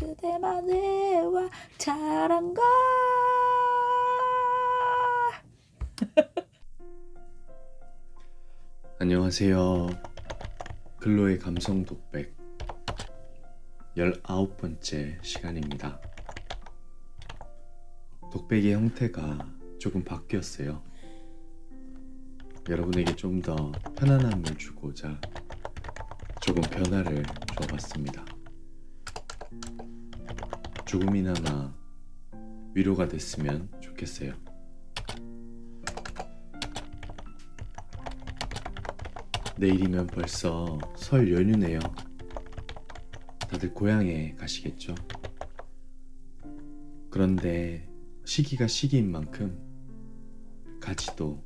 그대만의 잘한가. 안녕하세요. 글로의 감성 독백 19번째 시간입니다. 독백의 형태가 조금 바뀌었어요. 여러분에게 좀 더 편안함을 주고자 조금 변화를 줘봤습니다. 조금이나마 위로가 됐으면 좋겠어요. 내일이면 벌써 설 연휴네요. 다들 고향에 가시겠죠? 그런데 시기가 시기인 만큼 가지도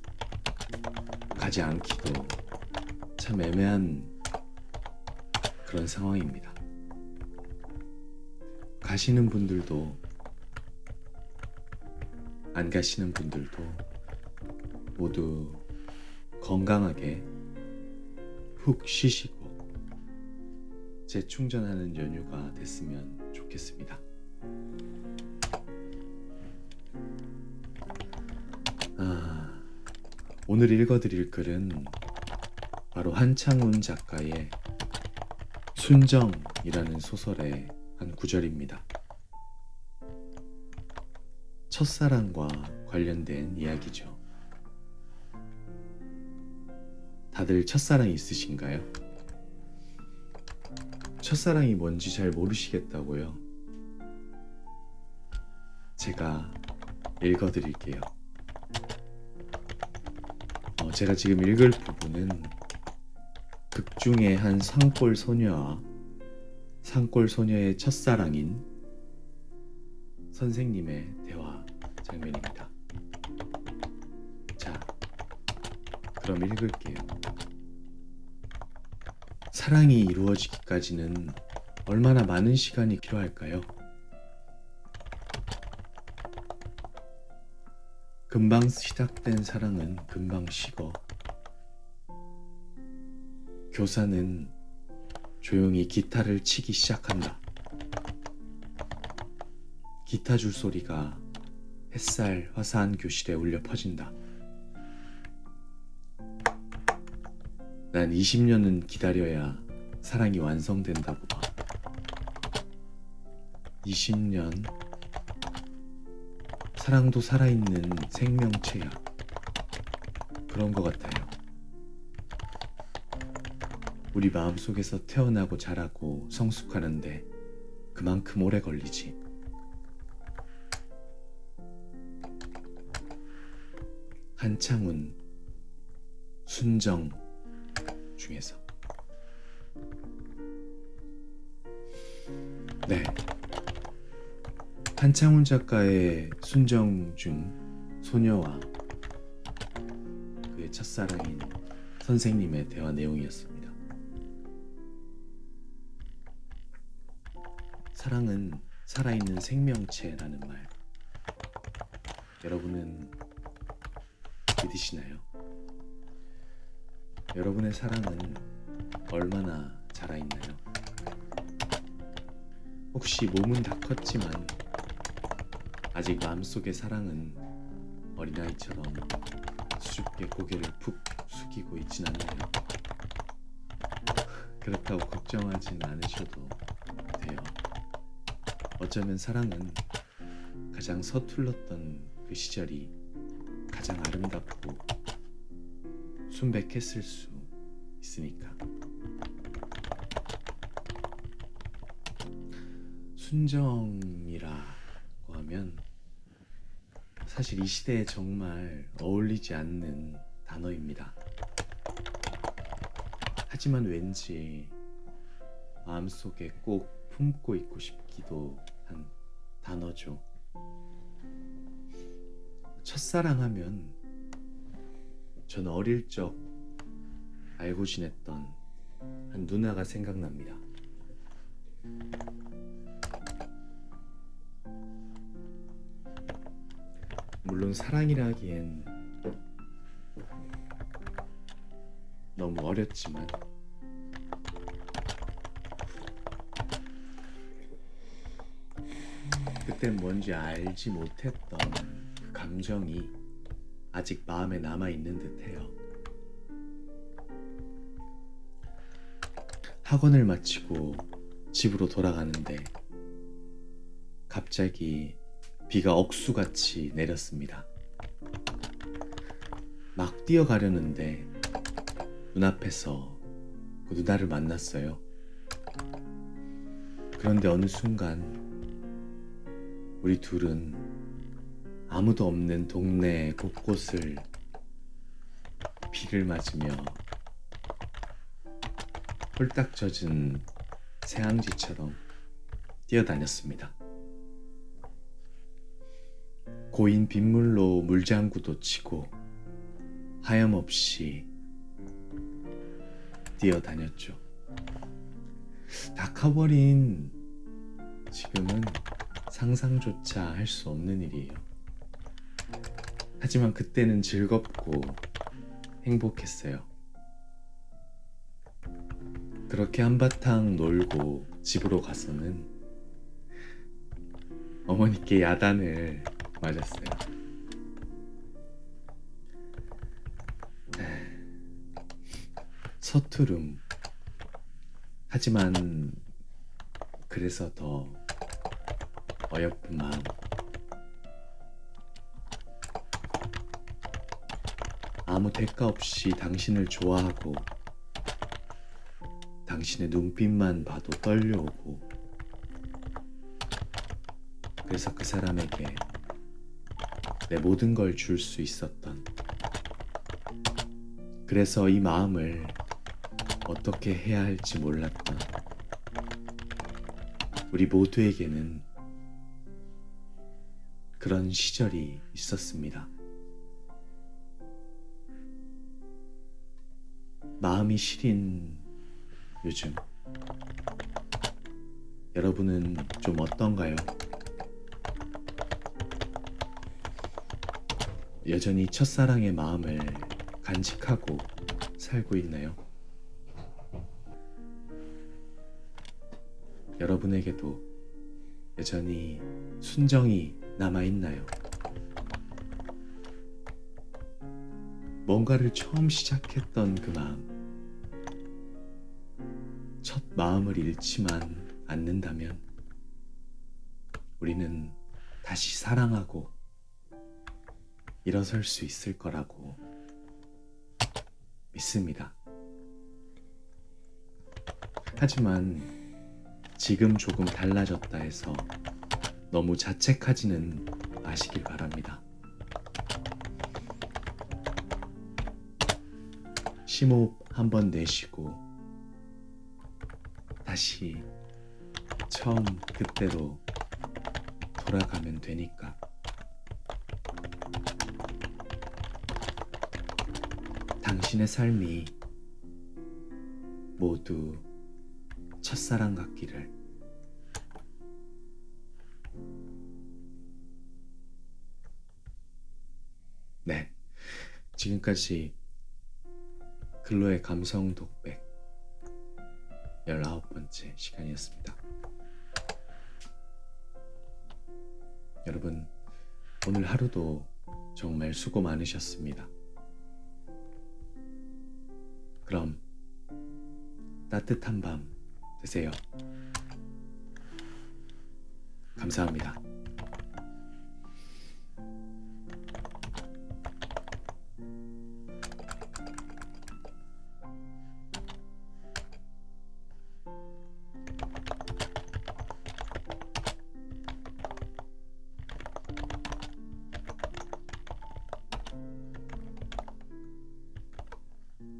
가지 않기도 참 애매한 그런 상황입니다. 가시는 분들도 안 가시는 분들도 모두 건강하게 훅 쉬시고 재충전하는 연휴가 됐으면 좋겠습니다. 오늘 읽어드릴 글은 바로 한창훈 작가의 순정이라는 소설의 한 구절입니다. 첫사랑과 관련된 이야기죠. 다들 첫사랑이 있으신가요? 첫사랑이 뭔지 잘 모르시겠다고요? 제가 읽어드릴게요. 제가 지금 읽을 부분은 극 중의 한 산골 소녀와 산골 소녀의 첫사랑인 선생님의 대화 장면입니다. 자, 그럼 읽을게요. 사랑이 이루어지기까지는 얼마나 많은 시간이 필요할까요? 금방 시작된 사랑은 금방 식어. 교사는 조용히 기타를 치기 시작한다. 기타 줄 소리가 햇살 화사한 교실에 울려 퍼진다. 난 20년은 기다려야 사랑이 완성된다고 봐. 20년. 사랑도 살아있는 생명체야. 그런 것 같아요. 우리 마음속에서 태어나고 자라고 성숙하는데 그만큼 오래 걸리지. 한창훈 순정 중에서. 네, 한창훈 작가의 순정 중 소녀와 그의 첫사랑인 선생님의 대화 내용이었습니다. 사랑은 살아있는 생명체라는 말, 여러분은 믿으시나요? 여러분의 사랑은 얼마나 자라있나요? 혹시 몸은 다 컸지만 아직 마음속의 사랑은 어린아이처럼 수줍게 고개를 푹 숙이고 있진 않나요? 그렇다고 걱정하진 않으셔도 돼요. 어쩌면 사랑은 가장 서툴렀던 그 시절이 가장 아름답고 순백했을 수 있으니까. 순정이라고 하면 사실 이 시대에 정말 어울리지 않는 단어입니다. 하지만 왠지 마음속에 꼭 품고 있고 싶기도 한 단어죠. 첫사랑하면 저는 어릴 적 알고 지냈던 한 누나가 생각납니다. 물론 사랑이라기엔 너무 어렸지만 그땐 뭔지 알지 못했던 그 감정이 아직 마음에 남아있는 듯해요. 학원을 마치고 집으로 돌아가는데 갑자기 비가 억수같이 내렸습니다. 막 뛰어가려는데 눈앞에서 그 누나를 만났어요. 그런데 어느 순간 우리 둘은 아무도 없는 동네 곳곳을 비를 맞으며 홀딱 젖은 새앙쥐처럼 뛰어다녔습니다. 고인 빗물로 물장구도 치고 하염없이 뛰어다녔죠. 다 커버린 지금은 상상조차 할 수 없는 일이에요. 하지만 그때는 즐겁고 행복했어요. 그렇게 한바탕 놀고 집으로 가서는 어머니께 야단을 맞았어요. 서투름. 하지만 그래서 더 어여쁜 마음. 아무 대가 없이 당신을 좋아하고 당신의 눈빛만 봐도 떨려오고, 그래서 그 사람에게 내 모든 걸 줄 수 있었던, 그래서 이 마음을 어떻게 해야 할지 몰랐던 우리 모두에게는 그런 시절이 있었습니다. 마음이 시린 요즘, 여러분은 좀 어떤가요? 여전히 첫사랑의 마음을 간직하고 살고 있나요? 여러분에게도 여전히 순정이 남아있나요? 뭔가를 처음 시작했던 그 마음, 첫 마음을 잃지만 않는다면 우리는 다시 사랑하고 일어설 수 있을 거라고 믿습니다. 하지만 지금 조금 달라졌다 해서 너무 자책하지는 마시길 바랍니다. 심호흡 한번 내쉬고 다시 처음 그때로 돌아가면 되니까. 당신의 삶이 모두 첫사랑 같기를. 네, 지금까지 글로의 감성 독백 19번째 시간이었습니다. 여러분, 오늘 하루도 정말 수고 많으셨습니다. 그럼 따뜻한 밤 되세요. 감사합니다.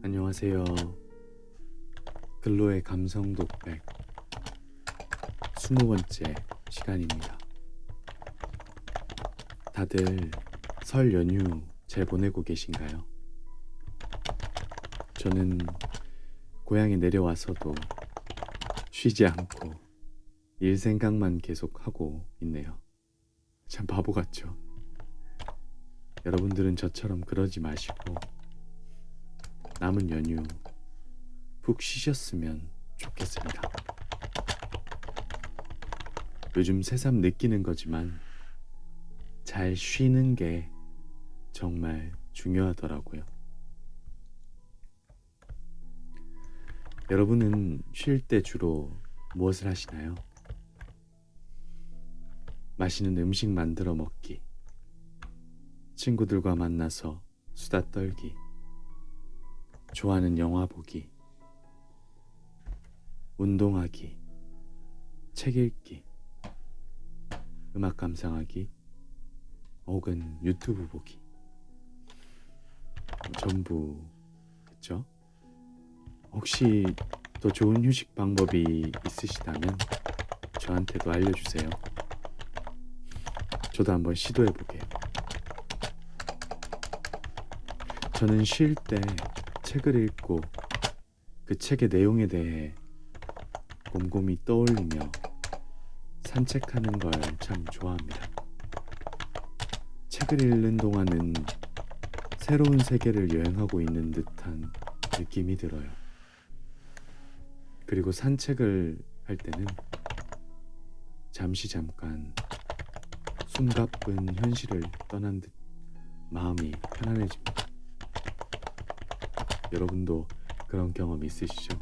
안녕하세요. 글로의 감성 독백 20번째 시간입니다. 다들 설 연휴 잘 보내고 계신가요? 저는 고향에 내려와서도 쉬지 않고 일 생각만 계속 하고 있네요. 참 바보 같죠? 여러분들은 저처럼 그러지 마시고 남은 연휴 푹 쉬셨으면 좋겠습니다. 요즘 새삼 느끼는 거지만 잘 쉬는 게 정말 중요하더라고요. 여러분은 쉴 때 주로 무엇을 하시나요? 맛있는 음식 만들어 먹기, 친구들과 만나서 수다 떨기, 좋아하는 영화 보기, 운동하기, 책 읽기, 음악 감상하기, 혹은 유튜브 보기. 전부겠죠? 혹시 더 좋은 휴식 방법이 있으시다면 저한테도 알려주세요. 저도 한번 시도해보게요. 저는 쉴 때 책을 읽고 그 책의 내용에 대해 곰곰이 떠올리며 산책하는 걸 참 좋아합니다. 책을 읽는 동안은 새로운 세계를 여행하고 있는 듯한 느낌이 들어요. 그리고 산책을 할 때는 잠깐 숨가쁜 현실을 떠난 듯 마음이 편안해집니다. 여러분도 그런 경험 있으시죠?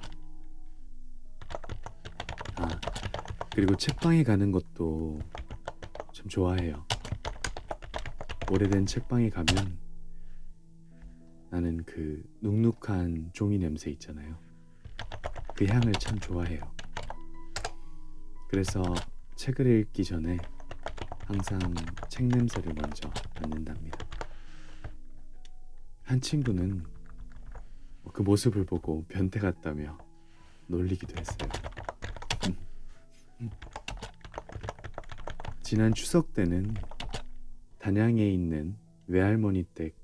그리고 책방에 가는 것도 참 좋아해요. 오래된 책방에 가면 나는 그 눅눅한 종이 냄새 있잖아요. 그 향을 참 좋아해요. 그래서 책을 읽기 전에 항상 책 냄새를 먼저 맡는답니다. 한 친구는 그 모습을 보고 변태 같다며 놀리기도 했어요. 지난 추석 때는 단양에 있는 외할머니 댁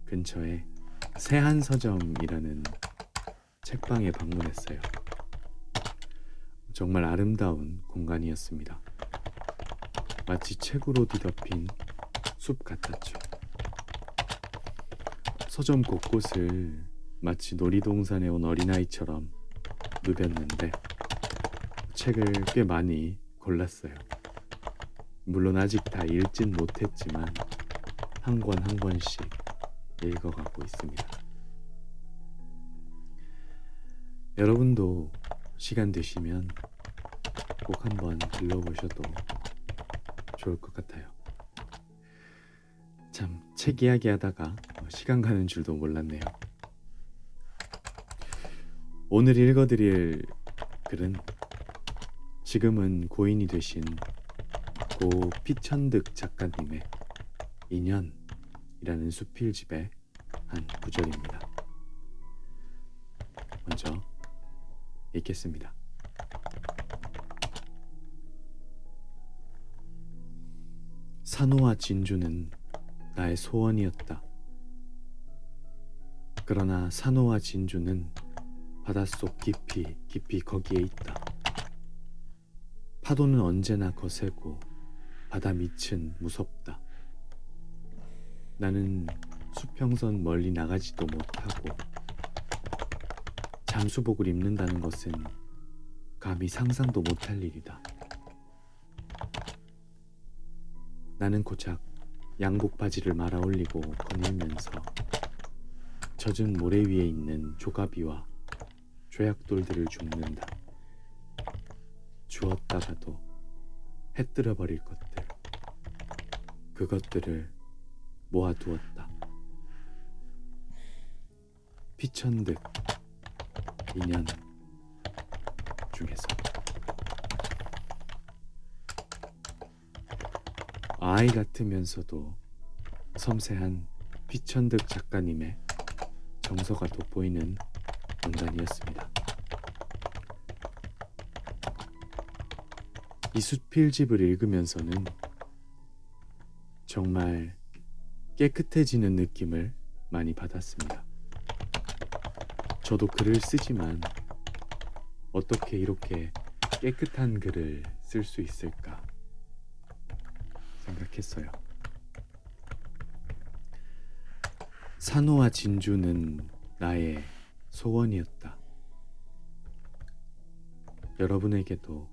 근처에 세한서점이라는 책방에 방문했어요. 정말 아름다운 공간이었습니다. 마치 책으로 뒤덮인 숲 같았죠. 서점 곳곳을 마치 놀이동산에 온 어린아이처럼 누볐는데 책을 꽤 많이 골랐어요. 물론 아직 다 읽진 못했지만 한 권 한 권씩 읽어가고 있습니다. 여러분도 시간 되시면 꼭 한번 들러보셔도 좋을 것 같아요. 참, 책 이야기 하다가 시간 가는 줄도 몰랐네요. 오늘 읽어드릴 글은 지금은 고인이 되신 고 피천득 작가님의 인연이라는 수필집의 한 구절입니다. 먼저 읽겠습니다. 산호와 진주는 나의 소원이었다. 그러나 산호와 진주는 바닷속 깊이 거기에 있다. 파도는 언제나 거세고 바다 밑은 무섭다. 나는 수평선 멀리 나가지도 못하고 잠수복을 입는다는 것은 감히 상상도 못할 일이다. 나는 고작 양복 바지를 말아 올리고 거닐면서 젖은 모래 위에 있는 조가비와 조약돌들을 줍는다. 주었다가도 해 뜨려버릴 것들, 그것들을 모아두었다. 피천득 인연 중에서 아이 같으면서도 섬세한 피천득 작가님의 정서가 돋보이는 문단이었습니다. 이 수필집을 읽으면서는 정말 깨끗해지는 느낌을 많이 받았습니다. 저도 글을 쓰지만 어떻게 이렇게 깨끗한 글을 쓸 수 있을까 생각했어요. 산호와 진주는 나의 소원이었다. 여러분에게도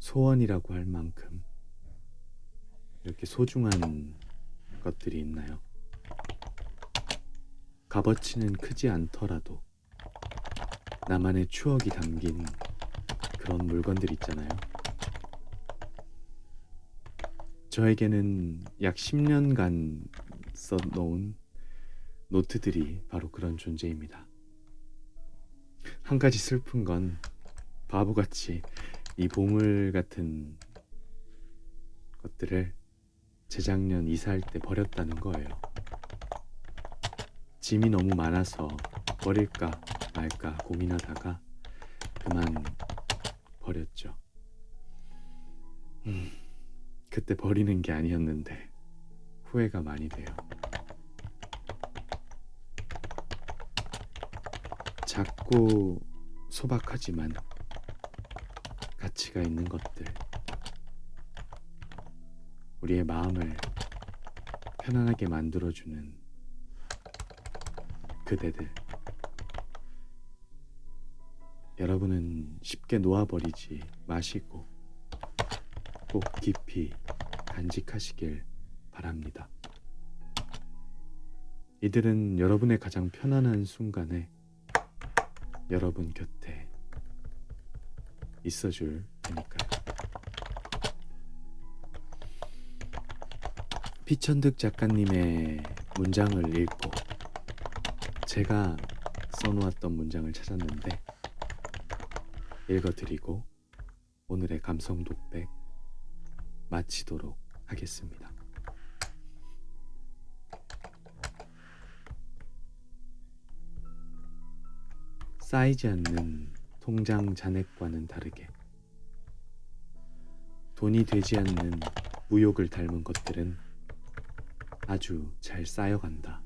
소원이라고 할 만큼 이렇게 소중한 것들이 있나요? 값어치는 크지 않더라도 나만의 추억이 담긴 그런 물건들 있잖아요. 저에게는 약 10년간 써놓은 노트들이 바로 그런 존재입니다. 한 가지 슬픈 건 바보같이 이 보물 같은 것들을 재작년 이사할 때 버렸다는 거예요. 짐이 너무 많아서 버릴까 말까 고민하다가 그만 버렸죠. 그때 버리는 게 아니었는데 후회가 많이 돼요. 작고 소박하지만 가치가 있는 것들, 우리의 마음을 편안하게 만들어주는 그대들, 여러분은 쉽게 놓아버리지 마시고 꼭 깊이 간직하시길 바랍니다. 이들은 여러분의 가장 편안한 순간에 여러분 곁에 있어줄 테니까요. 피천득 작가님의 문장을 읽고 제가 써놓았던 문장을 찾았는데 읽어드리고 오늘의 감성 독백 마치도록 하겠습니다. 쌓이지 않는 통장 잔액과는 다르게 돈이 되지 않는 무욕을 닮은 것들은 아주 잘 쌓여간다.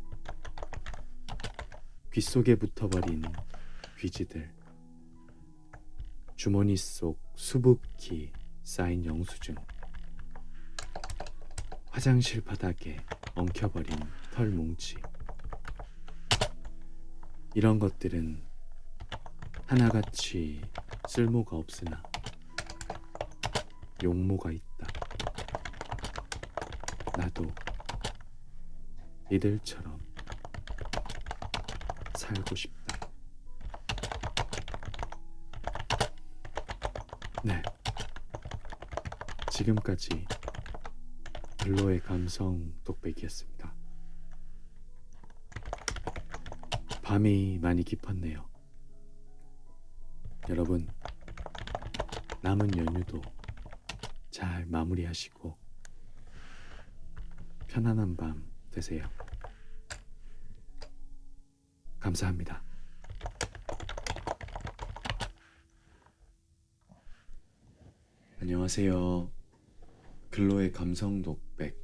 귓속에 붙어버린 귀지들, 주머니 속 수북히 쌓인 영수증, 화장실 바닥에 엉켜버린 털뭉치, 이런 것들은 하나같이 쓸모가 없으나 용모가 있다. 나도 이들처럼 살고 싶다. 네, 지금까지 글로의 감성 독백이었습니다. 밤이 많이 깊었네요. 여러분, 남은 연휴도 잘 마무리하시고 편안한 밤 되세요. 감사합니다. 안녕하세요. 글로의 감성 독백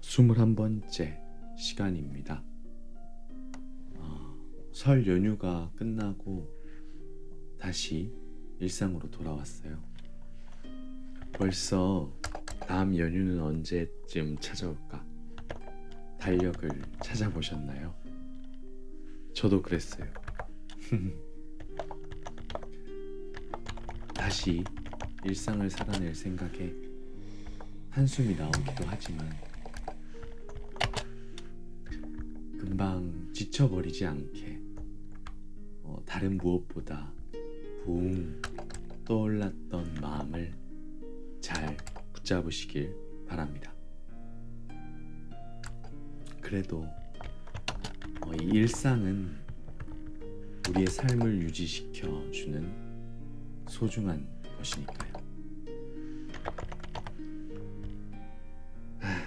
21번째 시간입니다. 설 연휴가 끝나고 다시 일상으로 돌아왔어요. 벌써 다음 연휴는 언제쯤 찾아올까 달력을 찾아보셨나요? 저도 그랬어요. 다시 일상을 살아낼 생각에 한숨이 나오기도 하지만 금방 지쳐버리지 않게 다른 무엇보다 붕 떠올랐던 마음을 잘 붙잡으시길 바랍니다. 그래도 이 일상은 우리의 삶을 유지시켜주는 소중한 것이니까요.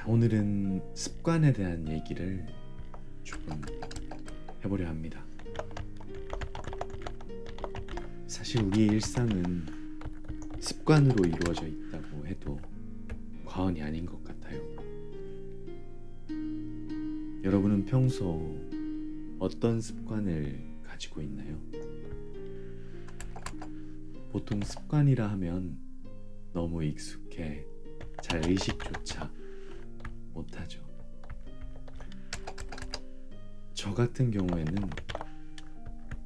오늘은 습관에 대한 얘기를 조금 해보려 합니다. 사실 우리의 일상은 습관으로 이루어져 있다고 해도 과언이 아닌 것 같아요. 여러분은 평소 어떤 습관을 가지고 있나요? 보통 습관이라 하면 너무 익숙해 잘 의식조차 못하죠. 저 같은 경우에는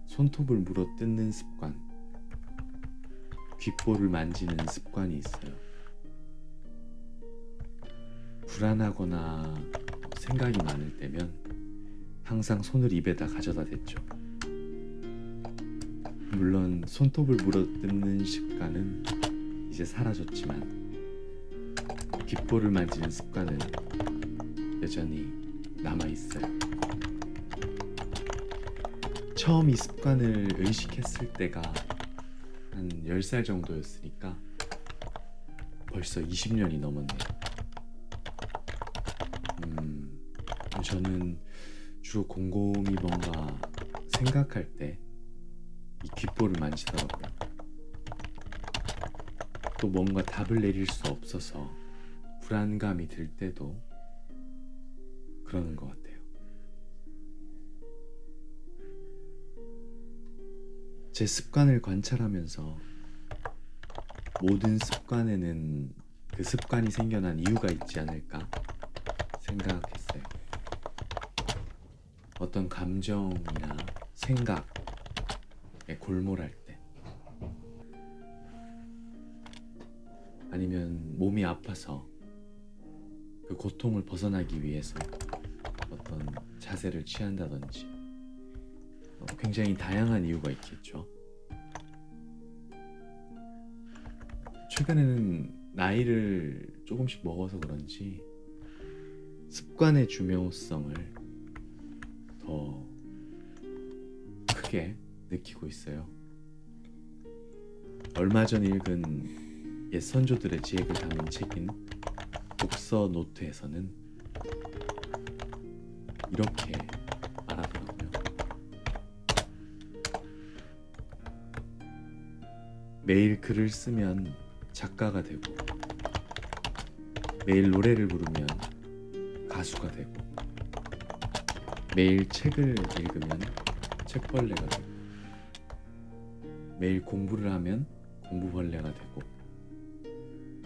손톱을 물어 뜯는 습관, 귓볼을 만지는 습관이 있어요. 불안하거나 생각이 많을 때면 항상 손을 입에다 가져다 댔죠. 물론 손톱을 물어뜯는 습관은 이제 사라졌지만 귓볼을 만지는 습관은 여전히 남아있어요. 처음 이 습관을 의식했을 때가 한 10살 정도였으니까 벌써 20년이 넘었네요. 저는 주로 곰곰이 뭔가 생각할 때 이 귓볼을 만지더라고요. 또 뭔가 답을 내릴 수 없어서 불안감이 들 때도 그러는 것 같아요. 제 습관을 관찰하면서 모든 습관에는 그 습관이 생겨난 이유가 있지 않을까 생각했어요. 어떤 감정이나 생각에 골몰할 때, 아니면 몸이 아파서 그 고통을 벗어나기 위해서 어떤 자세를 취한다든지 굉장히 다양한 이유가 있겠죠. 최근에는 나이를 조금씩 먹어서 그런지 습관의 중요성을 더 크게 느끼고 있어요. 얼마 전 읽은 옛 선조들의 지혜를 담은 책인 독서 노트에서는 이렇게 말하더라고요. 매일 글을 쓰면 작가가 되고, 매일 노래를 부르면 가수가 되고, 매일 책을 읽으면 책벌레가 되고, 매일 공부를 하면 공부벌레가 되고,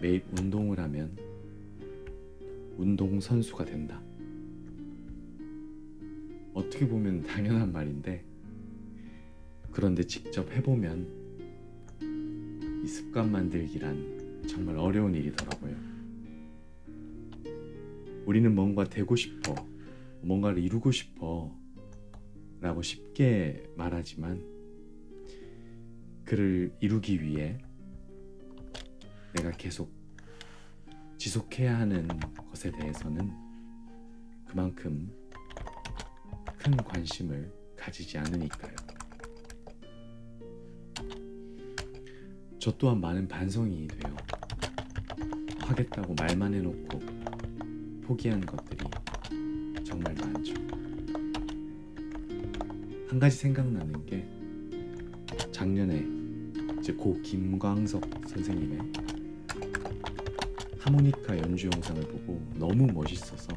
매일 운동을 하면 운동선수가 된다. 어떻게 보면 당연한 말인데, 그런데 직접 해보면 이 습관 만들기란 정말 어려운 일이더라고요. 우리는 뭔가 되고 싶어, 뭔가를 이루고 싶어 라고 쉽게 말하지만, 그를 이루기 위해 내가 계속 지속해야 하는 것에 대해서는 그만큼 큰 관심을 가지지 않으니까요. 저 또한 많은 반성이 돼요. 하겠다고 말만 해놓고 포기한 것들이 정말 많죠. 한 가지 생각나는 게, 작년에 이제 고 김광석 선생님의 하모니카 연주 영상을 보고 너무 멋있어서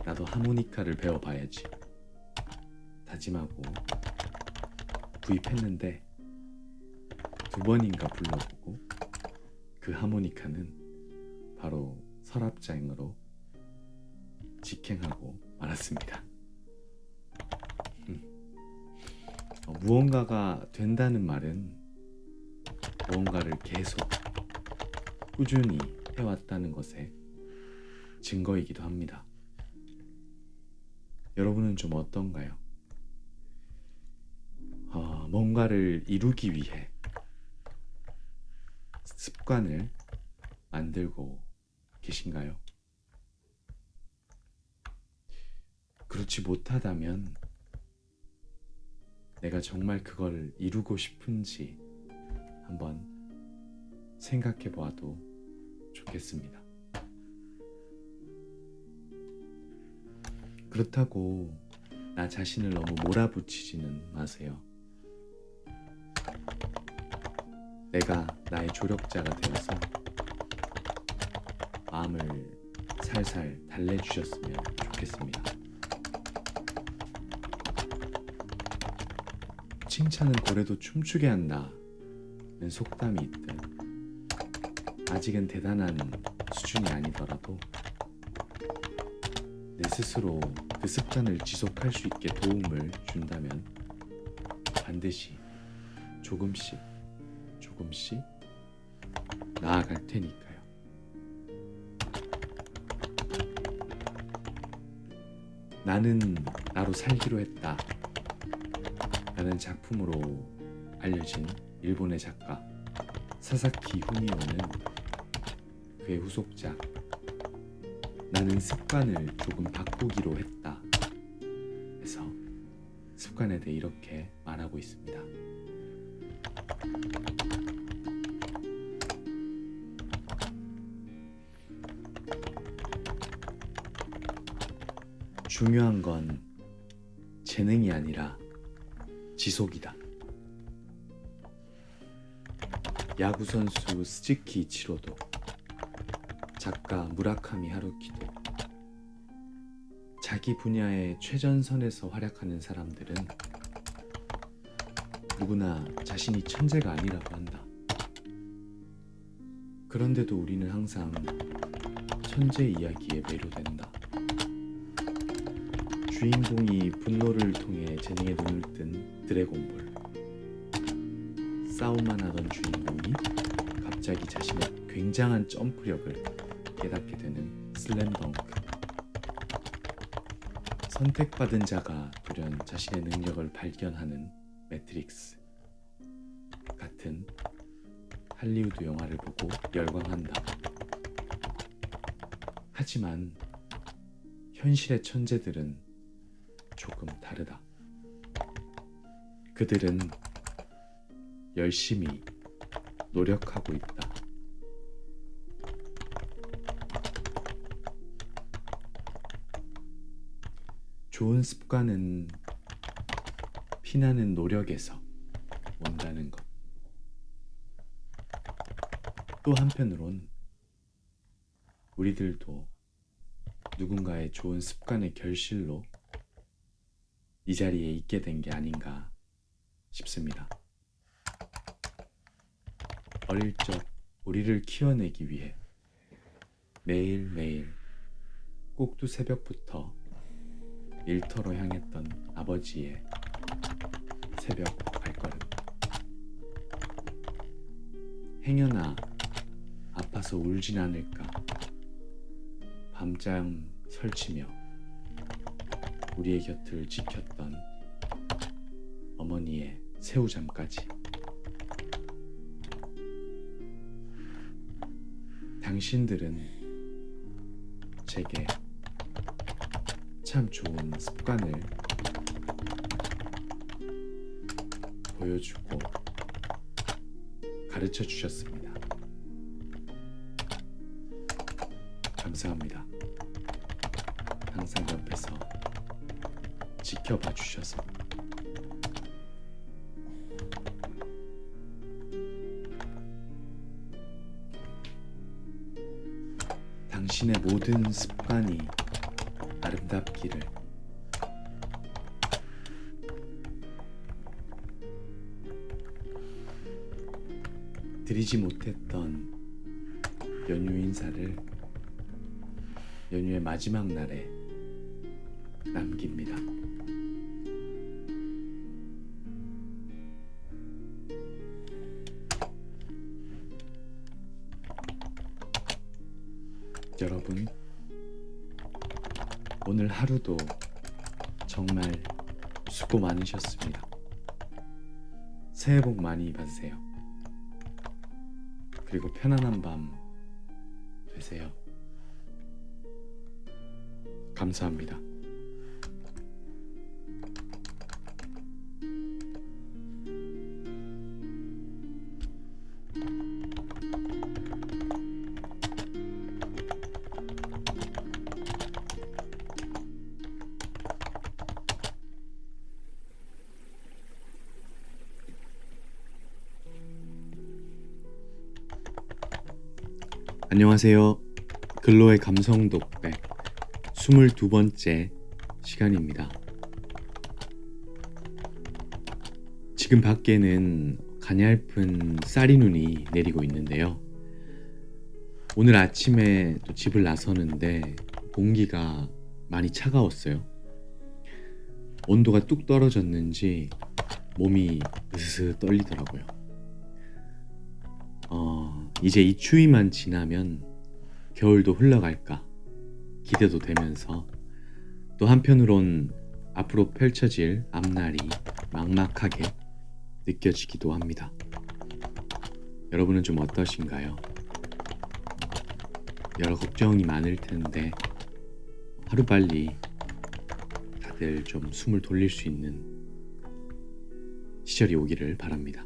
나도 하모니카를 배워봐야지 다짐하고 구입했는데, 2번인가 불러보고 그 하모니카는 바로 서랍장으로 직행하고 말았습니다. 무언가가 된다는 말은 무언가를 계속 꾸준히 해왔다는 것에 증거이기도 합니다. 여러분은 좀 어떤가요? 뭔가를 이루기 위해 습관을 만들고 계신가요? 그렇지 못하다면 내가 정말 그걸 이루고 싶은지 한번 생각해 보아도 좋겠습니다. 그렇다고 나 자신을 너무 몰아붙이지는 마세요. 내가 나의 조력자가 되어서 마음을 살살 달래주셨으면 좋겠습니다. 칭찬은 고래도 춤추게 한다는 속담이 있듯, 아직은 대단한 수준이 아니더라도 내 스스로 그 습관을 지속할 수 있게 도움을 준다면 반드시 조금씩 조금씩 나아갈 테니까요. 나는 나로 살기로 했다 라는 작품으로 알려진 일본의 작가 사사키 후미오는 그의 후속작 나는 습관을 조금 바꾸기로 했다 에서 습관에 대해 이렇게 말하고 있습니다. 중요한 건 재능이 아니라 지속이다. 야구선수 스즈키 이치로도, 작가 무라카미 하루키도, 자기 분야의 최전선에서 활약하는 사람들은 누구나 자신이 천재가 아니라고 한다. 그런데도 우리는 항상 천재 이야기에 매료된다. 주인공이 분노를 통해 재능에 눈을 뜬 드래곤볼, 싸움만 하던 주인공이 갑자기 자신의 굉장한 점프력을 깨닫게 되는 슬램덩크, 선택받은 자가 돌연 자신의 능력을 발견하는 매트릭스 같은 할리우드 영화를 보고 열광한다. 하지만 현실의 천재들은 조금 다르다. 그들은 열심히 노력하고 있다. 좋은 습관은 피나는 노력에서 온다는 것. 또 한편으론 우리들도 누군가의 좋은 습관의 결실로 이 자리에 있게 된 게 아닌가 싶습니다. 어릴 적 우리를 키워내기 위해 매일매일 꼭두 새벽부터 일터로 향했던 아버지의 새벽 발걸음. 행여나 아파서 울진 않을까 밤잠 설치며 우리의 곁을 지켰던 어머니의 새우잠까지. 당신들은 제게 참 좋은 습관을 보여주고 가르쳐 주셨습니다. 감사합니다. 항상 옆에서 지켜봐 주셔서. 당신의 모든 습관이 아름답기를. 드리지 못했던 연휴 인사를 연휴의 마지막 날에 남깁니다. 여러분, 오늘 하루도 정말 수고 많으셨습니다. 새해 복 많이 받으세요. 그리고 편안한 밤 되세요. 감사합니다. 안녕하세요. 글로의 감성 독백 22번째 시간입니다. 지금 밖에는 가냘픈 쌀이 눈이 내리고 있는데요. 오늘 아침에 또 집을 나서는데 공기가 많이 차가웠어요. 온도가 뚝 떨어졌는지 몸이 으스스 떨리더라고요. 이제 이 추위만 지나면 겨울도 흘러갈까 기대도 되면서 또 한편으론 앞으로 펼쳐질 앞날이 막막하게 느껴지기도 합니다. 여러분은 좀 어떠신가요? 여러 걱정이 많을 텐데 하루빨리 다들 좀 숨을 돌릴 수 있는 시절이 오기를 바랍니다.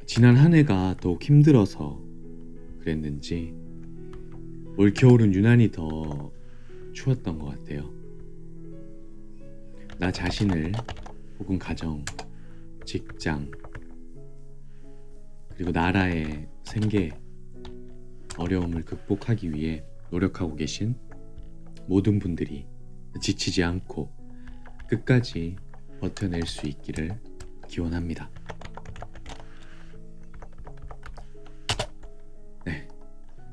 지난 한 해가 더욱 힘들어서 그랬는지 올 겨울은 유난히 더 추웠던 것 같아요. 나 자신을 혹은 가정, 직장, 그리고 나라의 생계 어려움을 극복하기 위해 노력하고 계신 모든 분들이 지치지 않고 끝까지 버텨낼 수 있기를 기원합니다. 네,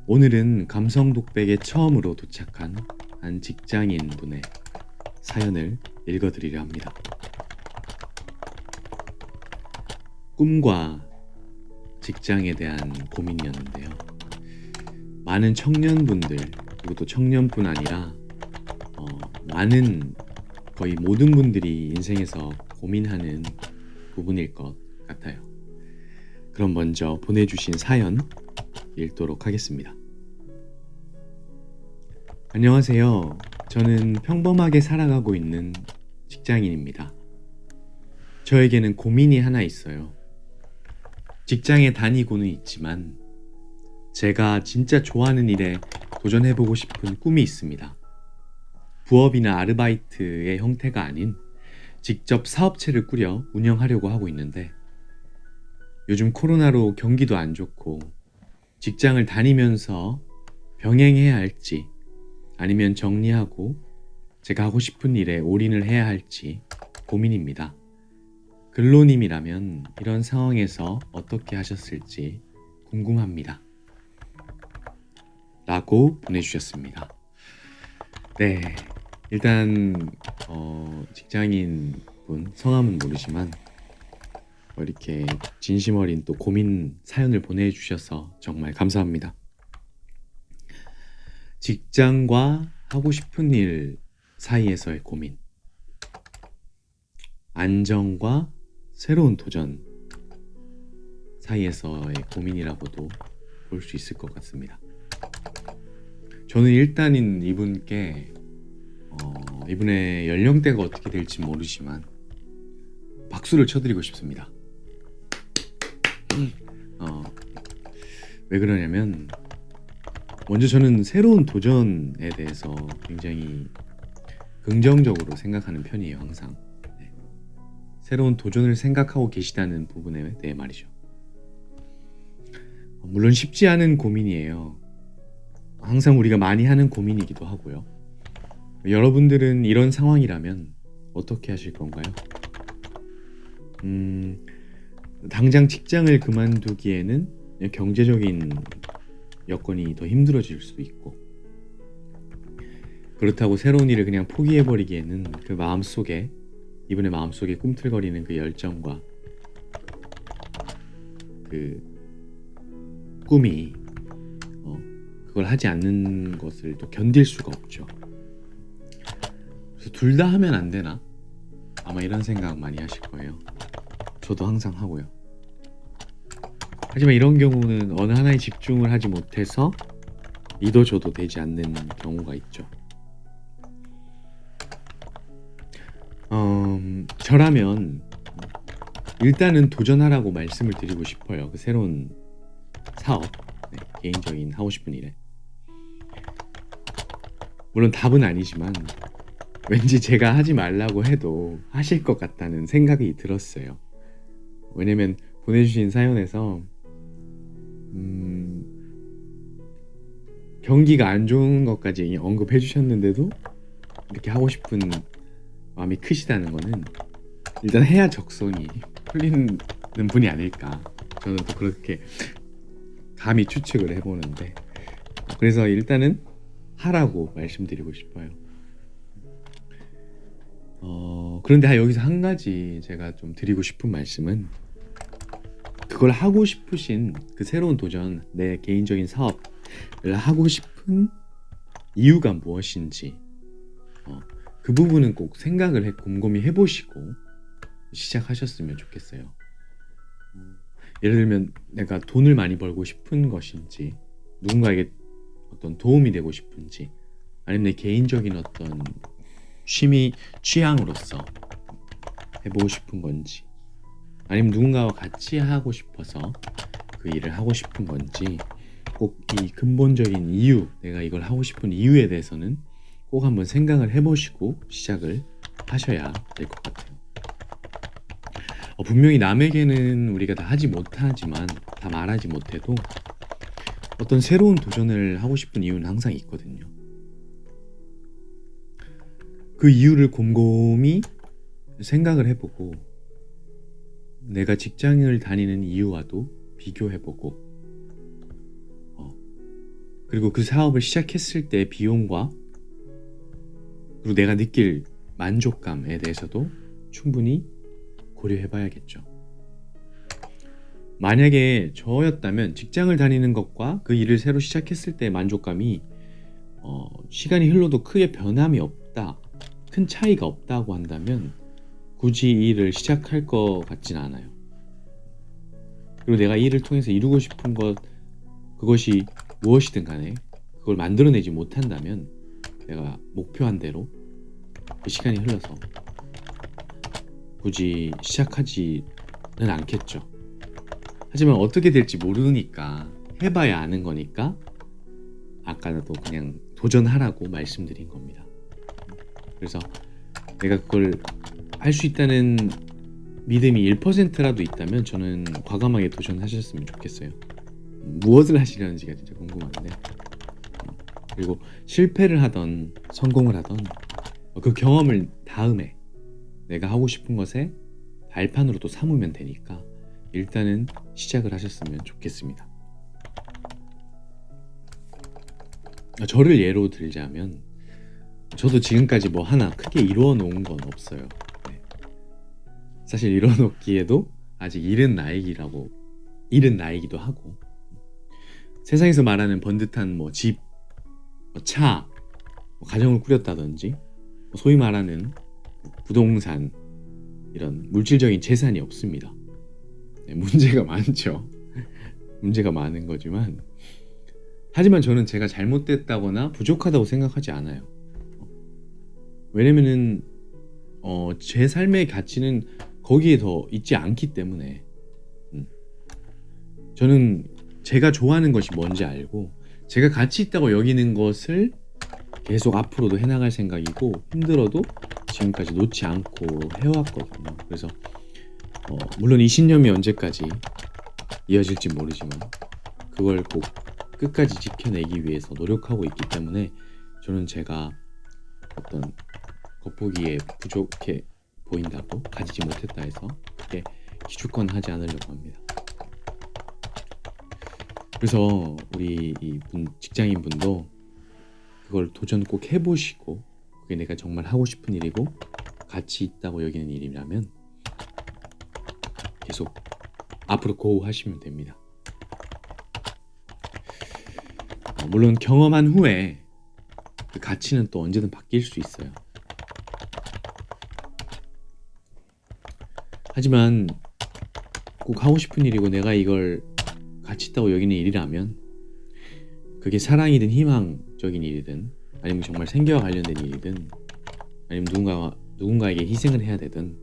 오늘은 감성독백에 처음으로 도착한 한 직장인 분의 사연을 읽어드리려 합니다. 꿈과 직장에 대한 고민이었는데요. 많은 청년분들, 그리고 또 청년뿐 아니라 많은 거의 모든 분들이 인생에서 고민하는 부분일 것 같아요. 그럼 먼저 보내주신 사연 읽도록 하겠습니다. 안녕하세요. 저는 평범하게 살아가고 있는 직장인입니다. 저에게는 고민이 하나 있어요. 직장에 다니고는 있지만 제가 진짜 좋아하는 일에 도전해보고 싶은 꿈이 있습니다. 부업이나 아르바이트의 형태가 아닌 직접 사업체를 꾸려 운영하려고 하고 있는데 요즘 코로나로 경기도 안 좋고 직장을 다니면서 병행해야 할지 아니면 정리하고 제가 하고 싶은 일에 올인을 해야 할지 고민입니다. 근로님이라면 이런 상황에서 어떻게 하셨을지 궁금합니다. 라고 보내주셨습니다. 네, 일단 직장인 분 성함은 모르지만 이렇게 진심 어린 또 고민 사연을 보내주셔서 정말 감사합니다. 직장과 하고 싶은 일 사이에서의 고민, 안정과 새로운 도전 사이에서의 고민이라고도 볼 수 있을 것 같습니다. 저는 일단은 이분께 이분의 연령대가 어떻게 될지 모르지만 박수를 쳐드리고 싶습니다. 왜 그러냐면 먼저 저는 새로운 도전에 대해서 굉장히 긍정적으로 생각하는 편이에요. 항상 새로운 도전을 생각하고 계시다는 부분에 대해 말이죠. 물론 쉽지 않은 고민이에요. 항상 우리가 많이 하는 고민이기도 하고요. 여러분들은 이런 상황이라면 어떻게 하실 건가요? 당장 직장을 그만두기에는 경제적인 여건이 더 힘들어질 수도 있고, 그렇다고 새로운 일을 그냥 포기해버리기에는 그 마음속에, 이분의 마음속에 꿈틀거리는 그 열정과 그 꿈이 그걸 하지 않는 것을 또 견딜 수가 없죠. 그래서 둘 다 하면 안 되나? 아마 이런 생각 많이 하실 거예요. 저도 항상 하고요. 하지만 이런 경우는 어느 하나에 집중을 하지 못해서 이도 저도 되지 않는 경우가 있죠. 저라면 일단은 도전하라고 말씀을 드리고 싶어요. 그 새로운 사업, 개인적인 하고 싶은 일에. 물론 답은 아니지만 왠지 제가 하지 말라고 해도 하실 것 같다는 생각이 들었어요. 왜냐면 보내주신 사연에서 경기가 안 좋은 것까지 언급해 주셨는데도 이렇게 하고 싶은 마음이 크시다는 거는 일단 해야 적성이 풀리는 분이 아닐까, 저는 또 그렇게 감히 추측을 해보는데, 그래서 일단은 하라고 말씀드리고 싶어요. 그런데 여기서 한 가지 제가 좀 드리고 싶은 말씀은, 그걸 하고 싶으신 그 새로운 도전, 내 개인적인 사업을 하고 싶은 이유가 무엇인지 그 부분은 꼭 생각을 곰곰이 해보시고 시작하셨으면 좋겠어요. 예를 들면 내가 돈을 많이 벌고 싶은 것인지, 누군가에게 어떤 도움이 되고 싶은지, 아니면 내 개인적인 어떤 취미 취향으로서 해보고 싶은 건지, 아니면 누군가와 같이 하고 싶어서 그 일을 하고 싶은 건지, 꼭 이 근본적인 이유, 내가 이걸 하고 싶은 이유에 대해서는 꼭 한번 생각을 해보시고 시작을 하셔야 될 것 같아요. 분명히 남에게는 우리가 다 하지 못하지만, 다 말하지 못해도 어떤 새로운 도전을 하고 싶은 이유는 항상 있거든요. 그 이유를 곰곰이 생각을 해보고, 내가 직장을 다니는 이유와도 비교해보고, 그리고 그 사업을 시작했을 때 비용과 그리고 내가 느낄 만족감에 대해서도 충분히 고려해봐야겠죠. 만약에 저였다면 직장을 다니는 것과 그 일을 새로 시작했을 때의 만족감이 시간이 흘러도 크게 변함이 없다, 큰 차이가 없다고 한다면 굳이 이 일을 시작할 것 같진 않아요. 그리고 내가 이 일을 통해서 이루고 싶은 것, 그것이 무엇이든 간에 그걸 만들어내지 못한다면 내가 목표한 대로 그 시간이 흘러서 굳이 시작하지는 않겠죠. 하지만 어떻게 될지 모르니까 해봐야 아는 거니까 아까도 그냥 도전하라고 말씀드린 겁니다. 그래서 내가 그걸 할 수 있다는 믿음이 1%라도 있다면 저는 과감하게 도전하셨으면 좋겠어요. 무엇을 하시려는지가 진짜 궁금한데, 그리고 실패를 하던 성공을 하던 그 경험을 다음에 내가 하고 싶은 것에 발판으로 또 삼으면 되니까 일단은 시작을 하셨으면 좋겠습니다. 저를 예로 들자면 저도 지금까지 뭐 하나 크게 이루어 놓은 건 없어요. 네. 사실 이루어 놓기에도 아직 이른 나이기도 하고, 세상에서 말하는 번듯한 뭐 집, 차, 가정을 꾸렸다든지 소위 말하는 부동산, 이런 물질적인 재산이 없습니다. 네, 문제가 많죠. 문제가 많은 거지만, 하지만 저는 제가 잘못됐다거나 부족하다고 생각하지 않아요. 왜냐면은 제 삶의 가치는 거기에 더 있지 않기 때문에 저는 제가 좋아하는 것이 뭔지 알고 제가 가치 있다고 여기는 것을 계속 앞으로도 해나갈 생각이고, 힘들어도 지금까지 놓지 않고 해왔거든요. 그래서 물론 이 신념이 언제까지 이어질지 모르지만 그걸 꼭 끝까지 지켜내기 위해서 노력하고 있기 때문에 저는 제가 어떤 겉보기에 부족해 보인다고, 가지지 못했다 해서 그렇게 기죽거나 하지 않으려고 합니다. 그래서 우리 직장인 분도 그걸 도전 꼭 해보시고, 그게 내가 정말 하고 싶은 일이고 가치 있다고 여기는 일이라면 계속 앞으로 고하시면 됩니다. 물론 경험한 후에 그 가치는 또 언제든 바뀔 수 있어요. 하지만 꼭 하고 싶은 일이고 내가 이걸 가치 있다고 여기는 일이라면, 그게 사랑이든 희망적인 일이든 아니면 정말 생계와 관련된 일이든 아니면 누군가에게 희생을 해야 되든,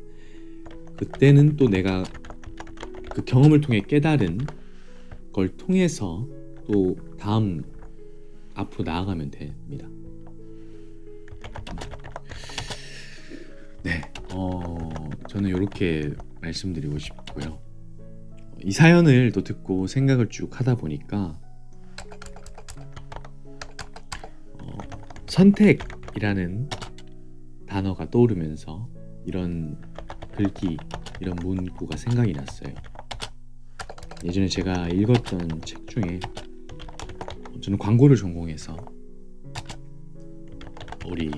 그때는 또 내가 그 경험을 통해 깨달은 걸 통해서 또 다음 앞으로 나아가면 됩니다. 네, 저는 이렇게 말씀드리고 싶고요. 이 사연을 또 듣고 생각을 쭉 하다 보니까 선택이라는 단어가 떠오르면서 이런 글귀, 이런 문구가 생각이 났어요. 예전에 제가 읽었던 책 중에, 저는 광고를 전공해서 우리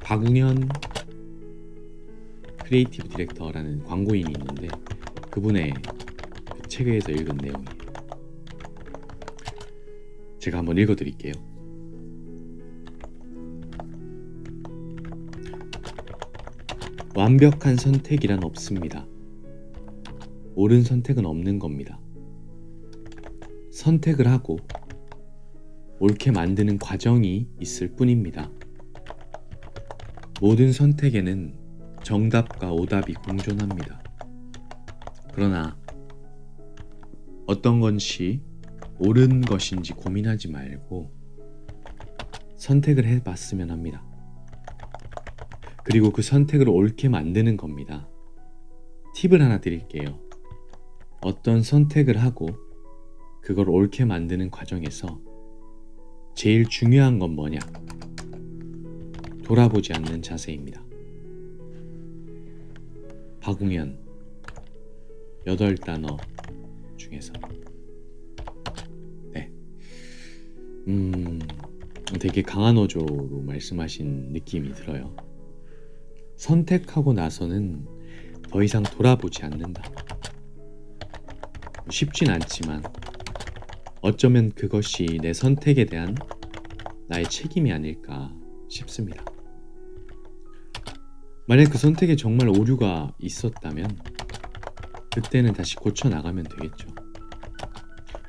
박웅현 크리에이티브 디렉터라는 광고인이 있는데 그분의 책에서 읽은 내용이에요. 제가 한번 읽어드릴게요. 완벽한 선택이란 없습니다. 옳은 선택은 없는 겁니다. 선택을 하고 옳게 만드는 과정이 있을 뿐입니다. 모든 선택에는 정답과 오답이 공존합니다. 그러나 어떤 것이 옳은 것인지 고민하지 말고 선택을 해봤으면 합니다. 그리고 그 선택을 옳게 만드는 겁니다. 팁을 하나 드릴게요. 어떤 선택을 하고 그걸 옳게 만드는 과정에서 제일 중요한 건 뭐냐? 돌아보지 않는 자세입니다. 박웅현 8단어 중에서 되게 강한 어조로 말씀하신 느낌이 들어요. 선택하고 나서는 더 이상 돌아보지 않는다. 쉽진 않지만 어쩌면 그것이 내 선택에 대한 나의 책임이 아닐까 싶습니다. 만약 그 선택에 정말 오류가 있었다면 그때는 다시 고쳐 나가면 되겠죠.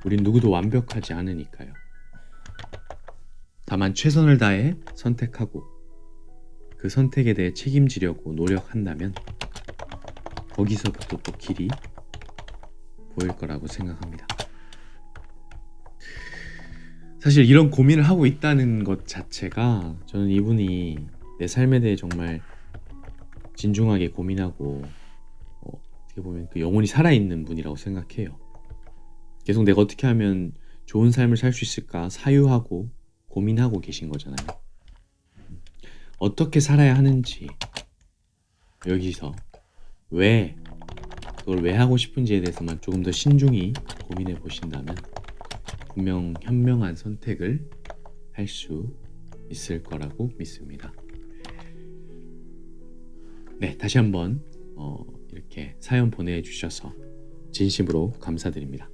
우린 누구도 완벽하지 않으니까요. 다만 최선을 다해 선택하고 그 선택에 대해 책임지려고 노력한다면 거기서부터 또 길이 보일 거라고 생각합니다. 사실 이런 고민을 하고 있다는 것 자체가 저는 이분이 내 삶에 대해 정말 진중하게 고민하고 어떻게 보면 그 영혼이 살아있는 분이라고 생각해요. 계속 내가 어떻게 하면 좋은 삶을 살 수 있을까 사유하고 고민하고 계신 거잖아요. 어떻게 살아야 하는지, 여기서 그걸 왜 하고 싶은지에 대해서만 조금 더 신중히 고민해 보신다면 분명 현명한 선택을 할 수 있을 거라고 믿습니다. 네, 다시 한번 이렇게 사연 보내주셔서 진심으로 감사드립니다.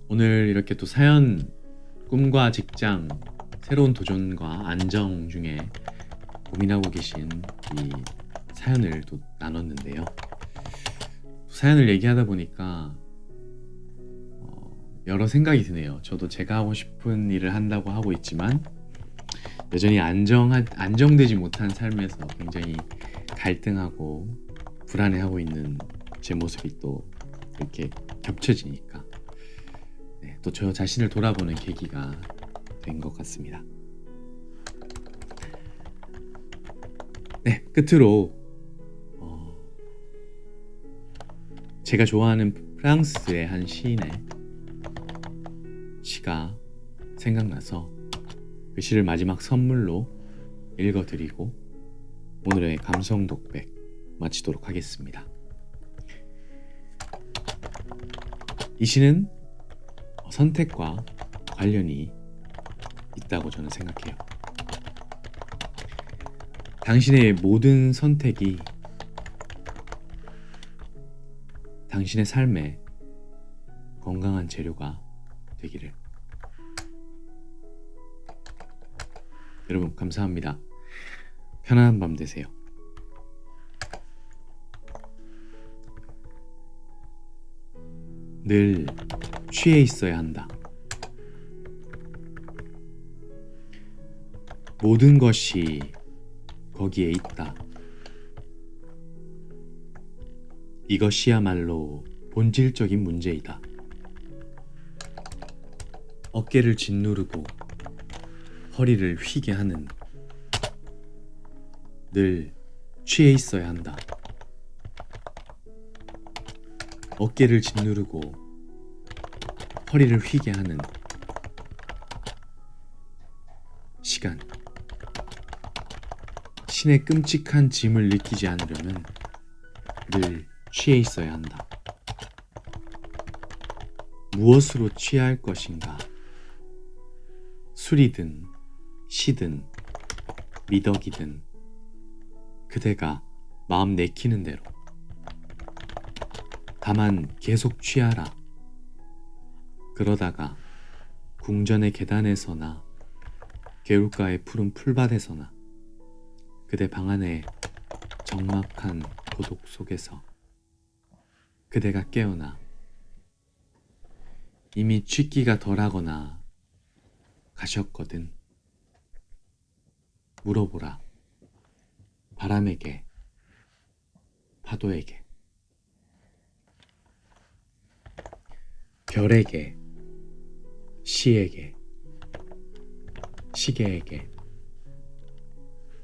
오늘 이렇게 또 사연, 꿈과 직장, 새로운 도전과 안정 중에 고민하고 계신 이 사연을 또 나눴는데요. 사연을 얘기하다 보니까 여러 생각이 드네요. 저도 제가 하고 싶은 일을 한다고 하고 있지만 여전히 안정되지 못한 삶에서 굉장히 갈등하고 불안해하고 있는 제 모습이 또 이렇게 겹쳐지니까 또 저 자신을 돌아보는 계기가 된 것 같습니다. 네, 끝으로 제가 좋아하는 프랑스의 한 시인의 시가 생각나서 그 시를 마지막 선물로 읽어드리고 오늘의 감성 독백 마치도록 하겠습니다. 이 시는 선택과 관련이 있다고 저는 생각해요. 당신의 모든 선택이 당신의 삶에 건강한 재료가 되기를. 여러분 감사합니다. 편안한 밤 되세요. 늘 취해 있어야 한다. 모든 것이 거기에 있다. 이것이야말로 본질적인 문제이다. 어깨를 짓누르고 허리를 휘게 하는 늘 취해 있어야 한다. 어깨를 짓누르고 허리를 휘게 하는 시간. 신의 끔찍한 짐을 느끼지 않으려면 늘 취해 있어야 한다. 무엇으로 취할 것인가? 술이든 시든 미덕이든 그대가 마음 내키는 대로 다만 계속 취하라. 그러다가 궁전의 계단에서나 개울가의 푸른 풀밭에서나 그대 방 안의 적막한 고독 속에서 그대가 깨어나 이미 취기가 덜하거나 가셨거든. 물어보라. 바람에게, 파도에게, 별에게, 시에게, 시계에게,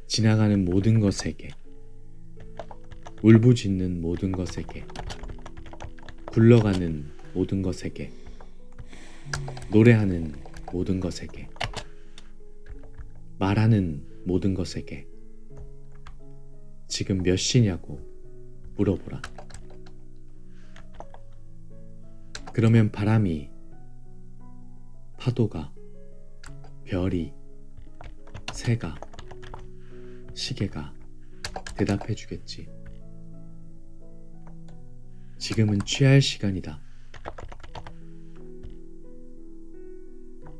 지나가는 모든 것에게, 울부짖는 모든 것에게, 굴러가는 모든 것에게, 노래하는 모든 것에게, 말하는 모든 것에게 지금 몇 시냐고 물어보라. 그러면 바람이, 파도가, 별이, 새가, 시계가 대답해 주겠지. 지금은 취할 시간이다.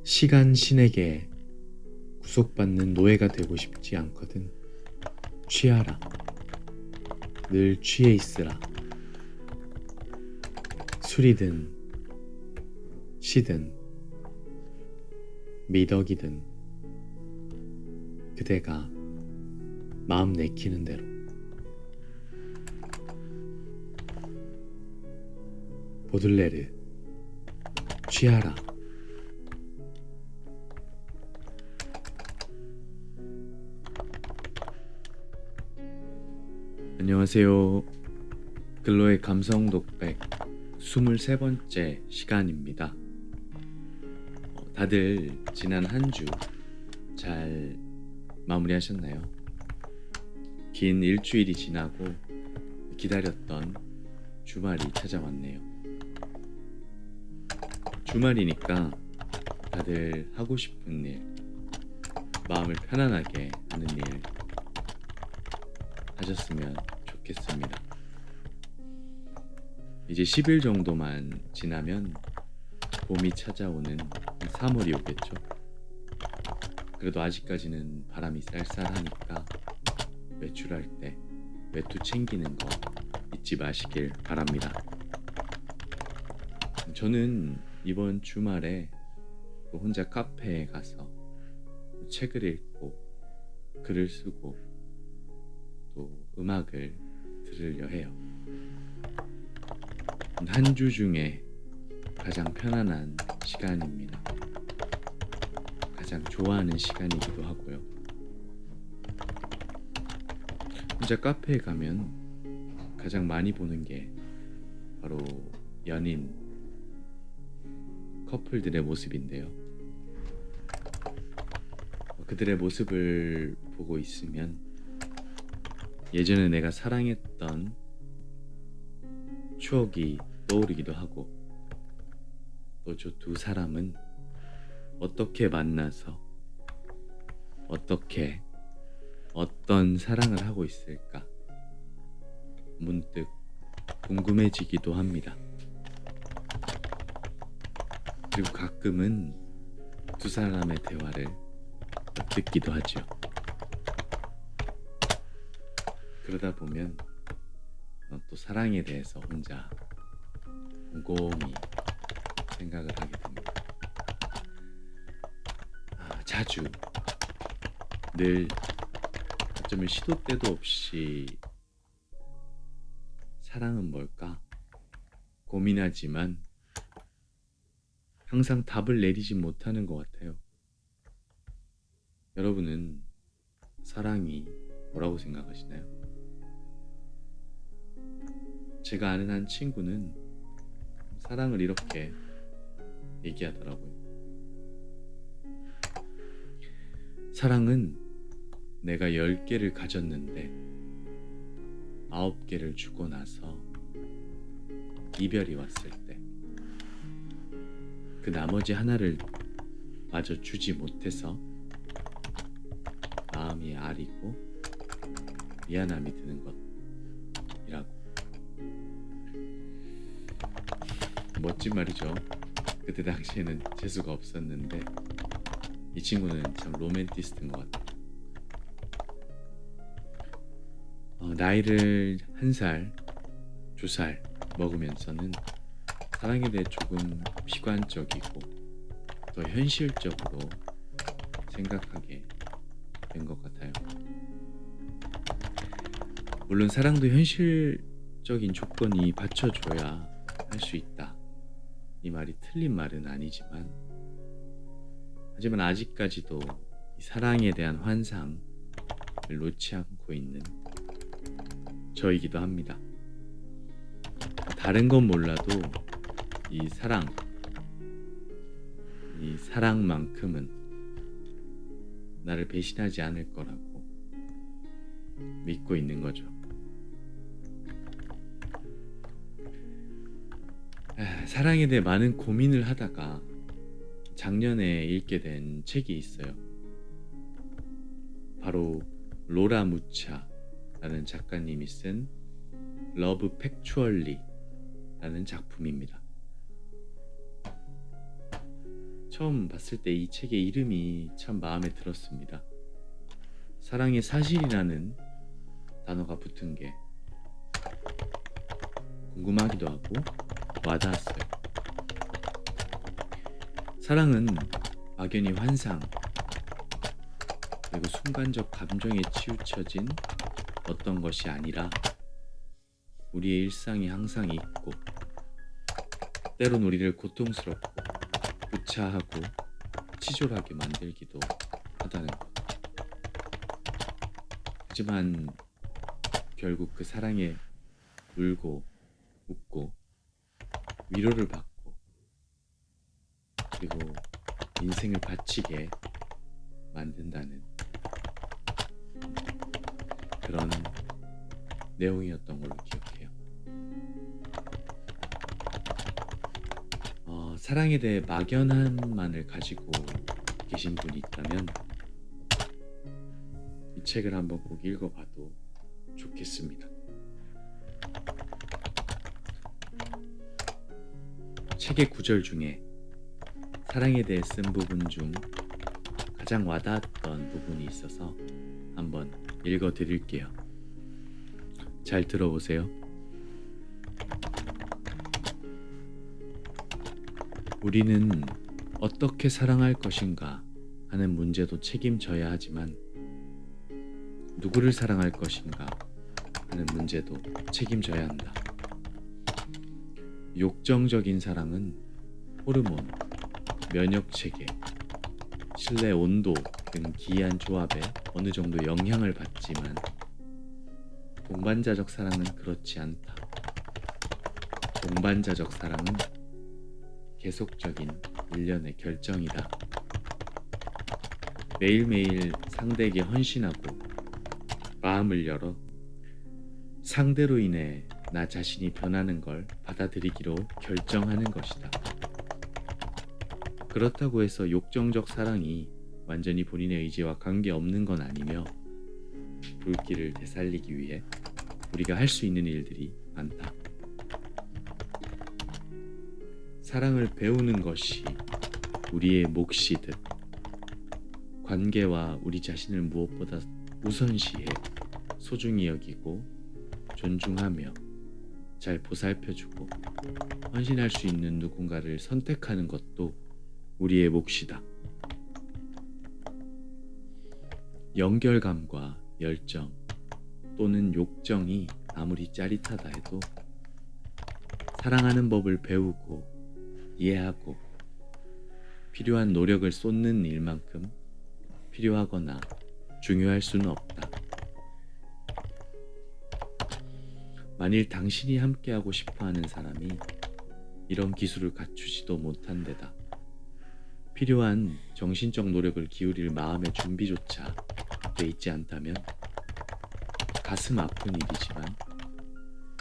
시간 신에게 구속받는 노예가 되고 싶지 않거든. 취하라. 늘 취해 있으라. 술이든 시든 미덕이든 그대가 마음 내키는 대로. 보들레르. 취하라. 안녕하세요. 글로의 감성 독백 23번째 시간입니다. 다들 지난 한 주 잘 마무리하셨나요? 긴 일주일이 지나고 기다렸던 주말이 찾아왔네요. 주말이니까 다들 하고 싶은 일, 마음을 편안하게 하는 일 하셨으면 좋겠습니다. 이제 10일 정도만 지나면 봄이 찾아오는 3월이 오겠죠. 그래도 아직까지는 바람이 쌀쌀하니까 외출할 때 외투 챙기는 거 잊지 마시길 바랍니다. 저는 이번 주말에 또 혼자 카페에 가서 책을 읽고 글을 쓰고 또 음악을 들으려 해요. 한 주 중에 가장 편안한 시간입니다. 가장 좋아하는 시간이기도 하고요. 혼자 카페에 가면 가장 많이 보는 게 바로 연인, 커플들의 모습인데요. 그들의 모습을 보고 있으면 예전에 내가 사랑했던 추억이 떠오르기도 하고, 또 저 두 사람은 어떻게 만나서 어떻게 어떤 사랑을 하고 있을까 문득 궁금해지기도 합니다. 그리고 가끔은 두 사람의 대화를 듣기도 하죠. 그러다 보면 또 사랑에 대해서 혼자 곰곰이 생각을 하게 됩니다. 자주 늘 어쩌면 시도 때도 없이 사랑은 뭘까 고민하지만 항상 답을 내리지 못하는 것 같아요. 여러분은 사랑이 뭐라고 생각하시나요? 제가 아는 한 친구는 사랑을 이렇게 얘기하더라고요. 사랑은 내가 10개를 가졌는데 9개를 주고 나서 이별이 왔을 때 그 나머지 하나를 마저 주지 못해서 마음이 아리고 미안함이 드는 것이라고. 멋진 말이죠. 그때 당시에는 재수가 없었는데 이 친구는 참 로맨티스트인 것 같아요. 나이를 1살, 2살 먹으면서는 사랑에 대해 조금 비관적이고 더 현실적으로 생각하게 된 것 같아요. 물론 사랑도 현실적인 조건이 받쳐줘야 할 수 있다. 이 말이 틀린 말은 아니지만 하지만 아직까지도 이 사랑에 대한 환상을 놓지 않고 있는 저이기도 합니다. 다른 건 몰라도 이 사랑만큼은 나를 배신하지 않을 거라고 믿고 있는 거죠. 사랑에 대해 많은 고민을 하다가 작년에 읽게 된 책이 있어요. 바로 로라 무차라는 작가님이 쓴 러브 팩추얼리라는 작품입니다. 처음 봤을 때 이 책의 이름이 참 마음에 들었습니다. 사랑의 사실이라는 단어가 붙은 게 궁금하기도 하고 와닿았어요. 사랑은 막연히 환상 그리고 순간적 감정에 치우쳐진 어떤 것이 아니라 우리의 일상에 항상 있고 때론 우리를 고통스럽고 구차하고 치졸하게 만들기도 하다는 것. 하지만 결국 그 사랑에 울고 웃고 위로를 받고 그리고 인생을 바치게 만든다는 그런 내용이었던 걸로 기억해요. 사랑에 대해 막연한만을 가지고 계신 분이 있다면 이 책을 한번 꼭 읽어봐도 좋겠습니다. 책의 구절 중에 사랑에 대해 쓴 부분 중 가장 와닿았던 부분이 있어서 한번 읽어드릴게요. 잘 들어보세요. 우리는 어떻게 사랑할 것인가 하는 문제도 책임져야 하지만 누구를 사랑할 것인가 하는 문제도 책임져야 한다. 욕정적인 사랑은 호르몬, 면역체계, 실내 온도 등 기이한 조합에 어느 정도 영향을 받지만 동반자적 사랑은 그렇지 않다. 동반자적 사랑은 계속적인 일련의 결정이다. 매일매일 상대에게 헌신하고 마음을 열어 상대로 인해 나 자신이 변하는 걸 받아들이기로 결정하는 것이다. 그렇다고 해서 욕정적 사랑이 완전히 본인의 의지와 관계없는 건 아니며 불길을 되살리기 위해 우리가 할 수 있는 일들이 많다. 사랑을 배우는 것이 우리의 몫이듯 관계와 우리 자신을 무엇보다 우선시해 소중히 여기고 존중하며 잘 보살펴주고 헌신할 수 있는 누군가를 선택하는 것도 우리의 몫이다. 연결감과 열정 또는 욕정이 아무리 짜릿하다 해도 사랑하는 법을 배우고 이해하고 필요한 노력을 쏟는 일만큼 필요하거나 중요할 수는 없다. 만일 당신이 함께하고 싶어하는 사람이 이런 기술을 갖추지도 못한 데다 필요한 정신적 노력을 기울일 마음의 준비조차 돼 있지 않다면 가슴 아픈 일이지만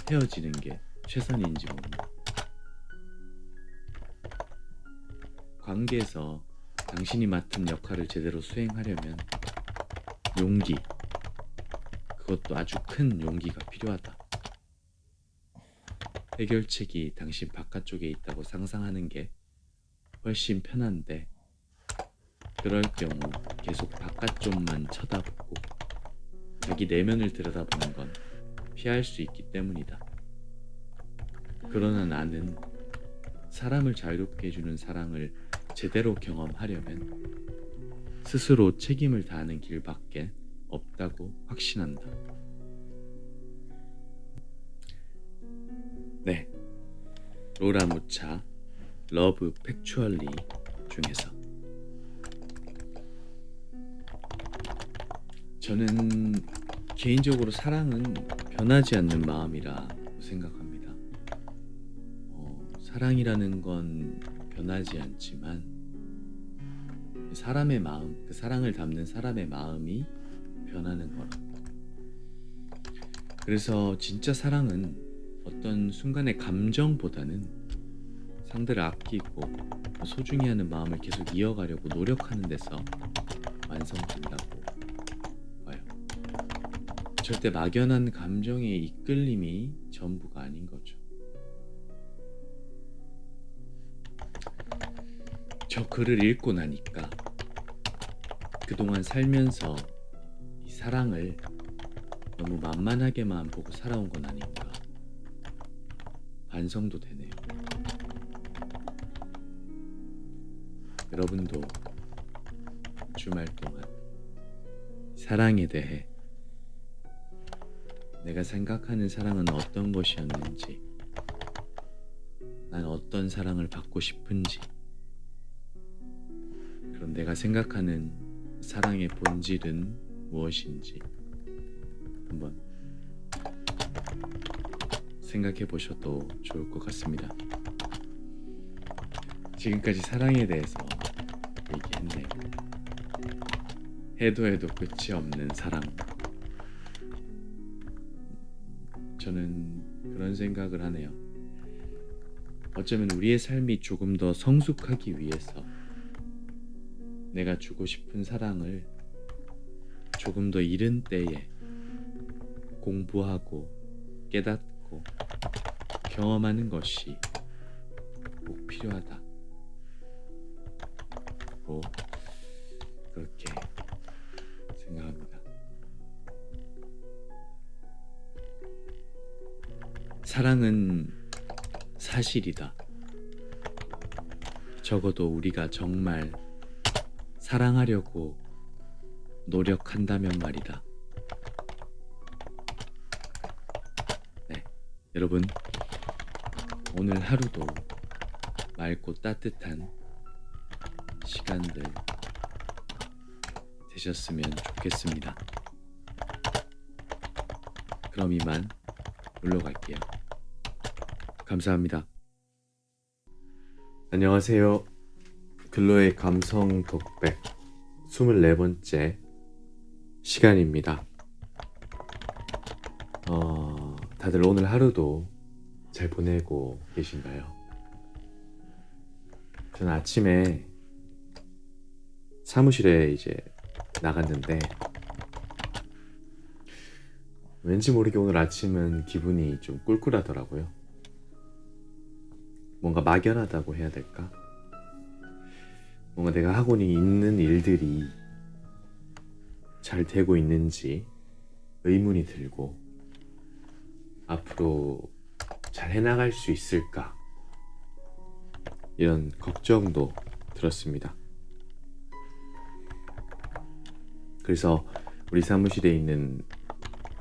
헤어지는 게 최선인지 모른다. 관계에서 당신이 맡은 역할을 제대로 수행하려면 용기, 그것도 아주 큰 용기가 필요하다. 해결책이 당신 바깥쪽에 있다고 상상하는 게 훨씬 편한데, 그럴 경우 계속 바깥쪽만 쳐다보고 자기 내면을 들여다보는 건 피할 수 있기 때문이다. 그러나 나는 사람을 자유롭게 해주는 사랑을 제대로 경험하려면 스스로 책임을 다하는 길밖에 없다고 확신한다. 네, 로라 무차 러브 팩추얼리 중에서 저는 개인적으로 사랑은 변하지 않는 마음이라고 생각합니다. 사랑이라는 건 변하지 않지만 사람의 마음, 그 사랑을 담는 사람의 마음이 변하는 거라. 그래서 진짜 사랑은 어떤 순간의 감정보다는 상대를 아끼고 소중히 하는 마음을 계속 이어가려고 노력하는 데서 완성된다고 봐요. 절대 막연한 감정의 이끌림이 전부가 아닌 거죠. 저 글을 읽고 나니까 그동안 살면서 이 사랑을 너무 만만하게만 보고 살아온 건 아닌가 반성도 되네요. 여러분도 주말 동안 사랑에 대해 내가 생각하는 사랑은 어떤 것이었는지, 난 어떤 사랑을 받고 싶은지, 그럼 내가 생각하는 사랑의 본질은 무엇인지 한번 생각해 보셔도 좋을 것 같습니다. 지금까지 사랑에 대해서 얘기했네요. 해도 끝이 없는 사랑. 저는 그런 생각을 하네요. 어쩌면 우리의 삶이 조금 더 성숙하기 위해서 내가 주고 싶은 사랑을 조금 더 이른 때에 공부하고 깨닫고 경험하는 것이 꼭 필요하다. 그렇게 생각합니다. 사랑은 사실이다. 적어도 우리가 정말 사랑하려고 노력한다면 말이다. 네, 여러분, 오늘 하루도 맑고 따뜻한 시간들 되셨으면 좋겠습니다. 그럼 이만 물러갈게요. 감사합니다. 안녕하세요. 글로의 감성 독백 24번째 시간입니다. 다들 오늘 하루도 잘 보내고 계신가요? 저는 아침에 사무실에 이제 나갔는데 왠지 모르게 오늘 아침은 기분이 좀 꿀꿀하더라고요. 뭔가 막연하다고 해야 될까? 뭔가 내가 하고 있는 일들이 잘 되고 있는지 의문이 들고 앞으로 잘 해나갈 수 있을까? 이런 걱정도 들었습니다. 그래서 우리 사무실에 있는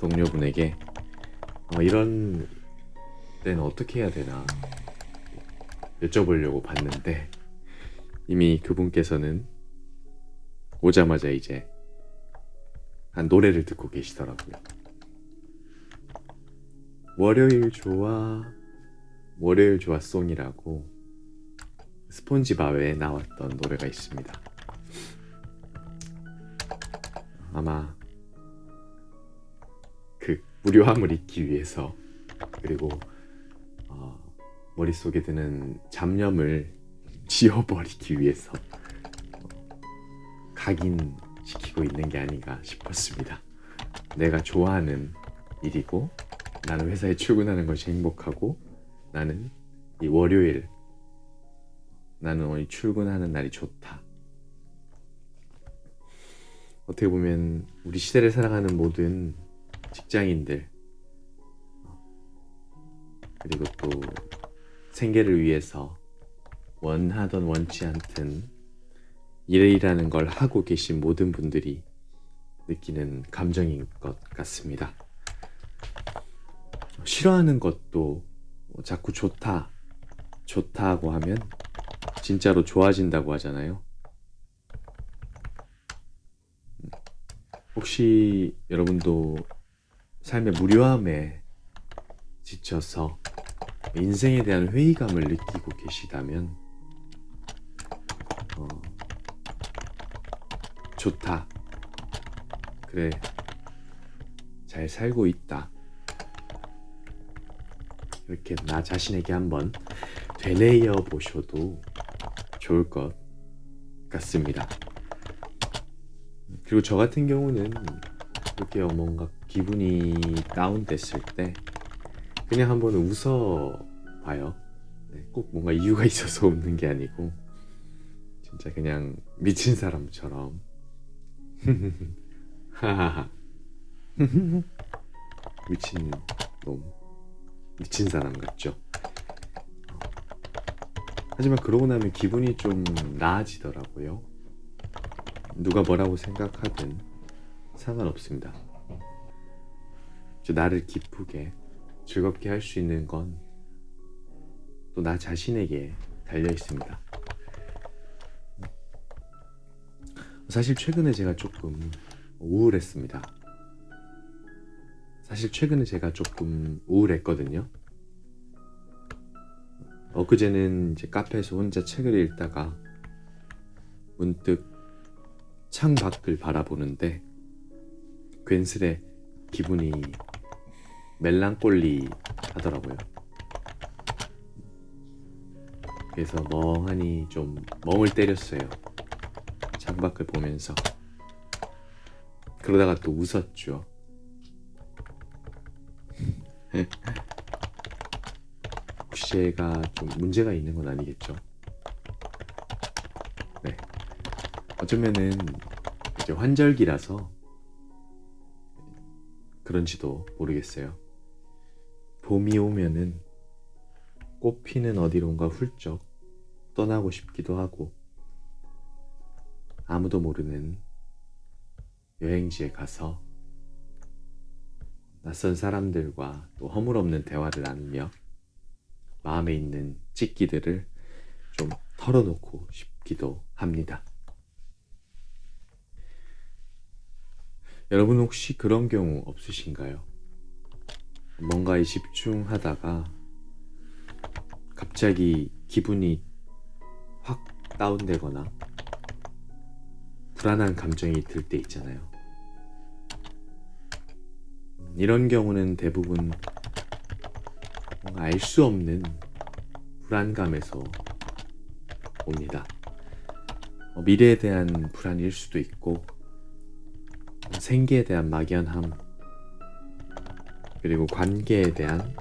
동료분에게 이런 때는 어떻게 해야 되나 여쭤보려고 봤는데 이미 그분께서는 오자마자 이제 한 노래를 듣고 계시더라고요. 월요일 좋아 송이라고 스폰지밥에 나왔던 노래가 있습니다. 아마 그 무료함을 잊기 위해서, 그리고 머릿속에 드는 잡념을 지워버리기 위해서 각인시키고 있는 게 아닌가 싶었습니다. 내가 좋아하는 일이고 나는 회사에 출근하는 것이 행복하고 나는 이 월요일, 나는 오늘 출근하는 날이 좋다. 어떻게 보면 우리 시대를 살아가는 모든 직장인들, 그리고 또 생계를 위해서 원하던 원치 않든 일이라는 걸 하고 계신 모든 분들이 느끼는 감정인 것 같습니다. 싫어하는 것도 자꾸 좋다고 하면 진짜로 좋아진다고 하잖아요. 혹시 여러분도 삶의 무료함에 지쳐서 인생에 대한 회의감을 느끼고 계시다면 좋다. 그래, 잘 살고 있다. 이렇게 나 자신에게 한번 되뇌어 보셔도 좋을 것 같습니다. 그리고 저 같은 경우는 이렇게 뭔가 기분이 다운됐을 때 그냥 한번 웃어 봐요. 꼭 뭔가 이유가 있어서 웃는 게 아니고 진짜 그냥 미친 사람처럼 하하하 미친 놈, 미친 사람 같죠. 하지만 그러고 나면 기분이 좀 나아지더라고요. 누가 뭐라고 생각하든 상관없습니다. 나를 기쁘게 즐겁게 할 수 있는 건 또 나 자신에게 달려 있습니다. 사실 최근에 제가 조금 우울했습니다. 엊그제는 이제 카페에서 혼자 책을 읽다가 문득 창 밖을 바라보는데 괜스레 기분이 멜랑꼴리 하더라고요. 그래서 멍하니 좀 멍을 때렸어요. 창밖을 보면서. 그러다가 또 웃었죠. 혹시 제가 좀 문제가 있는 건 아니겠죠? 네. 어쩌면은 이제 환절기라서 그런지도 모르겠어요. 봄이 오면은 꽃 피는 어디론가 훌쩍 떠나고 싶기도 하고 아무도 모르는 여행지에 가서 낯선 사람들과 또 허물없는 대화를 나누며 마음에 있는 찢기들을 좀 털어놓고 싶기도 합니다. 여러분 혹시 그런 경우 없으신가요? 뭔가에 집중하다가 갑자기 기분이 확 다운되거나 불안한 감정이 들 때 있잖아요. 이런 경우는 대부분 뭔가 알 수 없는 불안감에서 옵니다. 미래에 대한 불안일 수도 있고 생계에 대한 막연함, 그리고 관계에 대한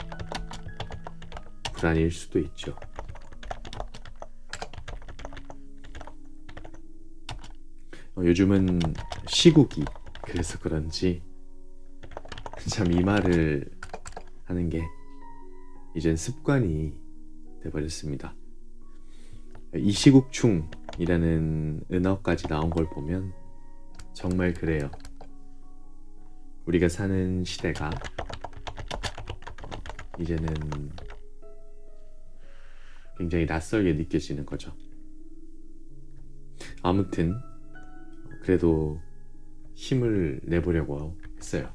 불안일 수도 있죠. 요즘은 시국이 그래서 그런지 참 이 말을 하는 게 이젠 습관이 돼버렸습니다. 이시국충이라는 은어까지 나온 걸 보면 정말 그래요. 우리가 사는 시대가 이제는 굉장히 낯설게 느껴지는 거죠. 아무튼 그래도 힘을 내보려고 했어요.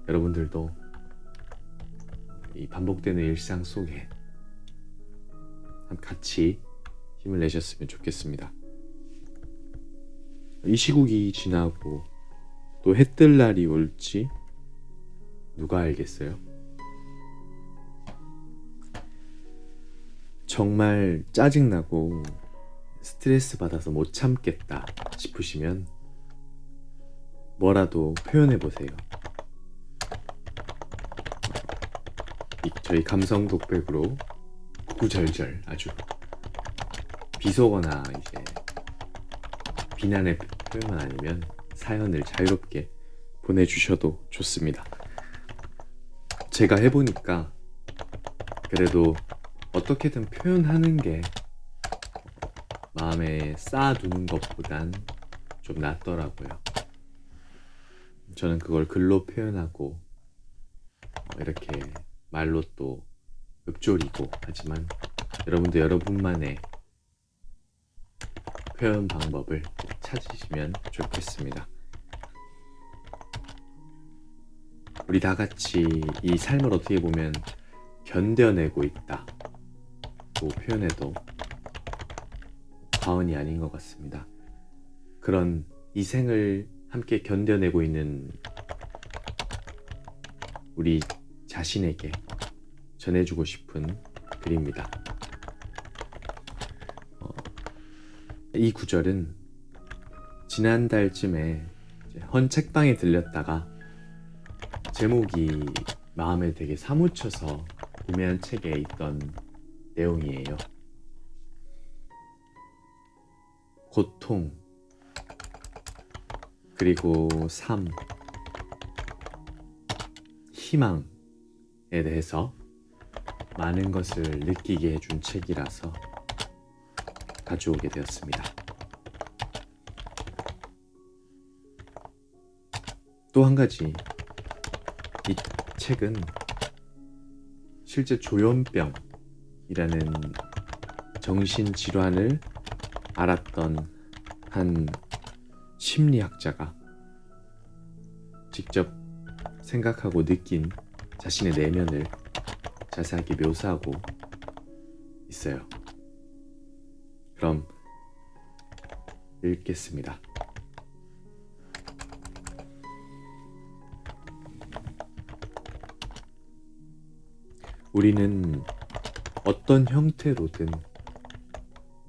여러분들도 이 반복되는 일상 속에 같이 힘을 내셨으면 좋겠습니다. 이 시국이 지나고 또 해 뜰 날이 올지 누가 알겠어요? 정말 짜증나고 스트레스 받아서 못 참겠다 싶으시면 뭐라도 표현해 보세요. 저희 감성 독백으로 구구절절 아주 비속어나 이제 비난의 표현만 아니면 사연을 자유롭게 보내주셔도 좋습니다. 제가 해보니까 그래도 어떻게든 표현하는 게 마음에 쌓아두는 것보단 좀 낫더라고요. 저는 그걸 글로 표현하고 이렇게 말로 또 읊조리고 하지만 여러분도 여러분만의 표현 방법을 찾으시면 좋겠습니다. 우리 다 같이 이 삶을 어떻게 보면 견뎌내고 있다 고 표현해도 과언이 아닌 것 같습니다. 그런 이 생을 함께 견뎌내고 있는 우리 자신에게 전해주고 싶은 글입니다. 이 구절은 지난달쯤에 헌 책방에 들렸다가 제목이 마음에 되게 사무쳐서 구매한 책에 있던 내용이에요. 고통, 그리고 삶, 희망에 대해서 많은 것을 느끼게 해준 책이라서 가져오게 되었습니다. 또 한 가지, 이 책은 실제 조현병이라는 정신질환을 앓았던 한 심리학자가 직접 생각하고 느낀 자신의 내면을 자세하게 묘사하고 있어요. 그럼 읽겠습니다. 우리는 어떤 형태로든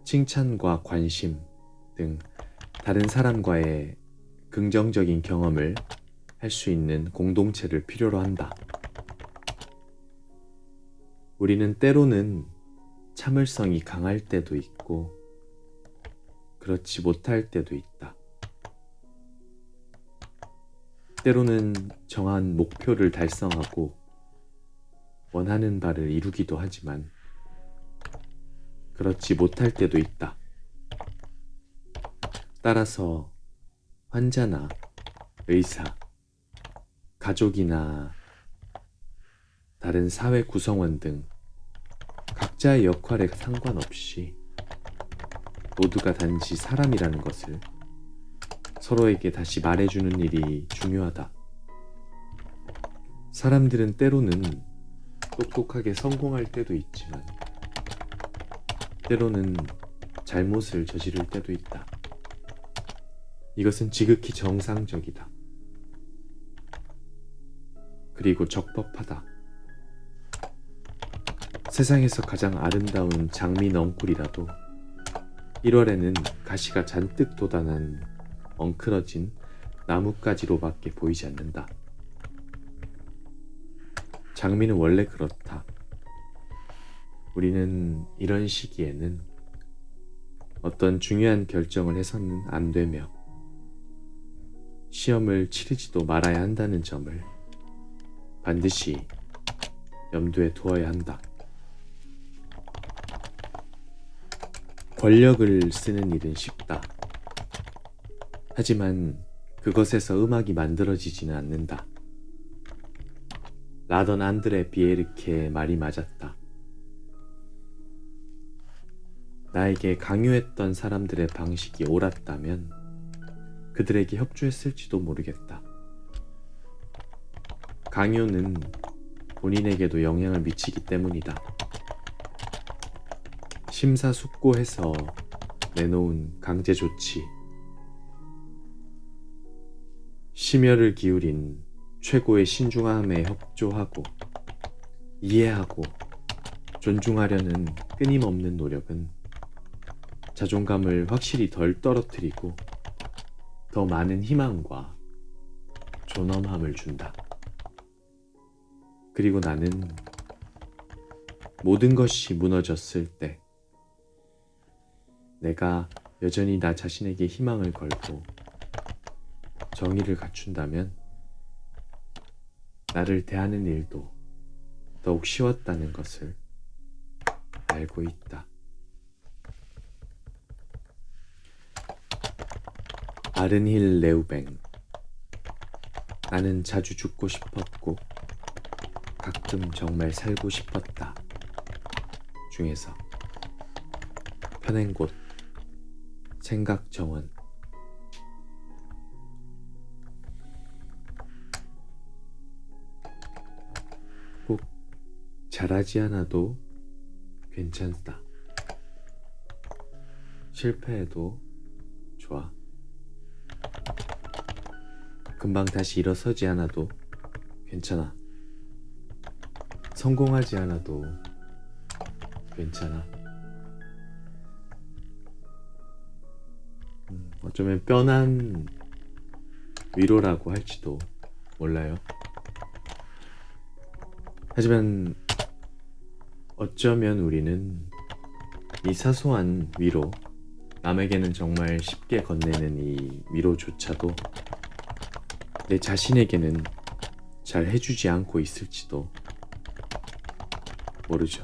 칭찬과 관심 등 다른 사람과의 긍정적인 경험을 할 수 있는 공동체를 필요로 한다. 우리는 때로는 참을성이 강할 때도 있고 그렇지 못할 때도 있다. 때로는 정한 목표를 달성하고 원하는 바를 이루기도 하지만 그렇지 못할 때도 있다. 따라서 환자나 의사, 가족이나 다른 사회 구성원 등 각자의 역할에 상관없이 모두가 단지 사람이라는 것을 서로에게 다시 말해주는 일이 중요하다. 사람들은 때로는 똑똑하게 성공할 때도 있지만 때로는 잘못을 저지를 때도 있다. 이것은 지극히 정상적이다. 그리고 적법하다. 세상에서 가장 아름다운 장미 넝쿨이라도 1월에는 가시가 잔뜩 돋아난 엉클어진 나뭇가지로밖에 보이지 않는다. 장미는 원래 그렇다. 우리는 이런 시기에는 어떤 중요한 결정을 해서는 안 되며 시험을 치르지도 말아야 한다는 점을 반드시 염두에 두어야 한다. 권력을 쓰는 일은 쉽다. 하지만 그것에서 음악이 만들어지지는 않는다. 라던 안드레 비에르케의 말이 맞았다. 나에게 강요했던 사람들의 방식이 옳았다면 그들에게 협조했을지도 모르겠다. 강요는 본인에게도 영향을 미치기 때문이다. 심사숙고해서 내놓은 강제조치, 심혈을 기울인 최고의 신중함에 협조하고 이해하고 존중하려는 끊임없는 노력은 자존감을 확실히 덜 떨어뜨리고 더 많은 희망과 존엄함을 준다. 그리고 나는 모든 것이 무너졌을 때 내가 여전히 나 자신에게 희망을 걸고 정의를 갖춘다면 나를 대하는 일도 더욱 쉬웠다는 것을 알고 있다. 아른힐 레우뱅. 나는 자주 죽고 싶었고 가끔 정말 살고 싶었다 중에서 펴낸 곳 생각 정원. 꼭 잘하지 않아도 괜찮다. 실패해도 좋아. 금방 다시 일어서지 않아도 괜찮아. 성공하지 않아도 괜찮아. 어쩌면 뻔한 위로라고 할지도 몰라요. 하지만 어쩌면 우리는 이 사소한 위로, 남에게는 정말 쉽게 건네는 이 위로조차도 내 자신에게는 잘 해주지 않고 있을지도 모르죠.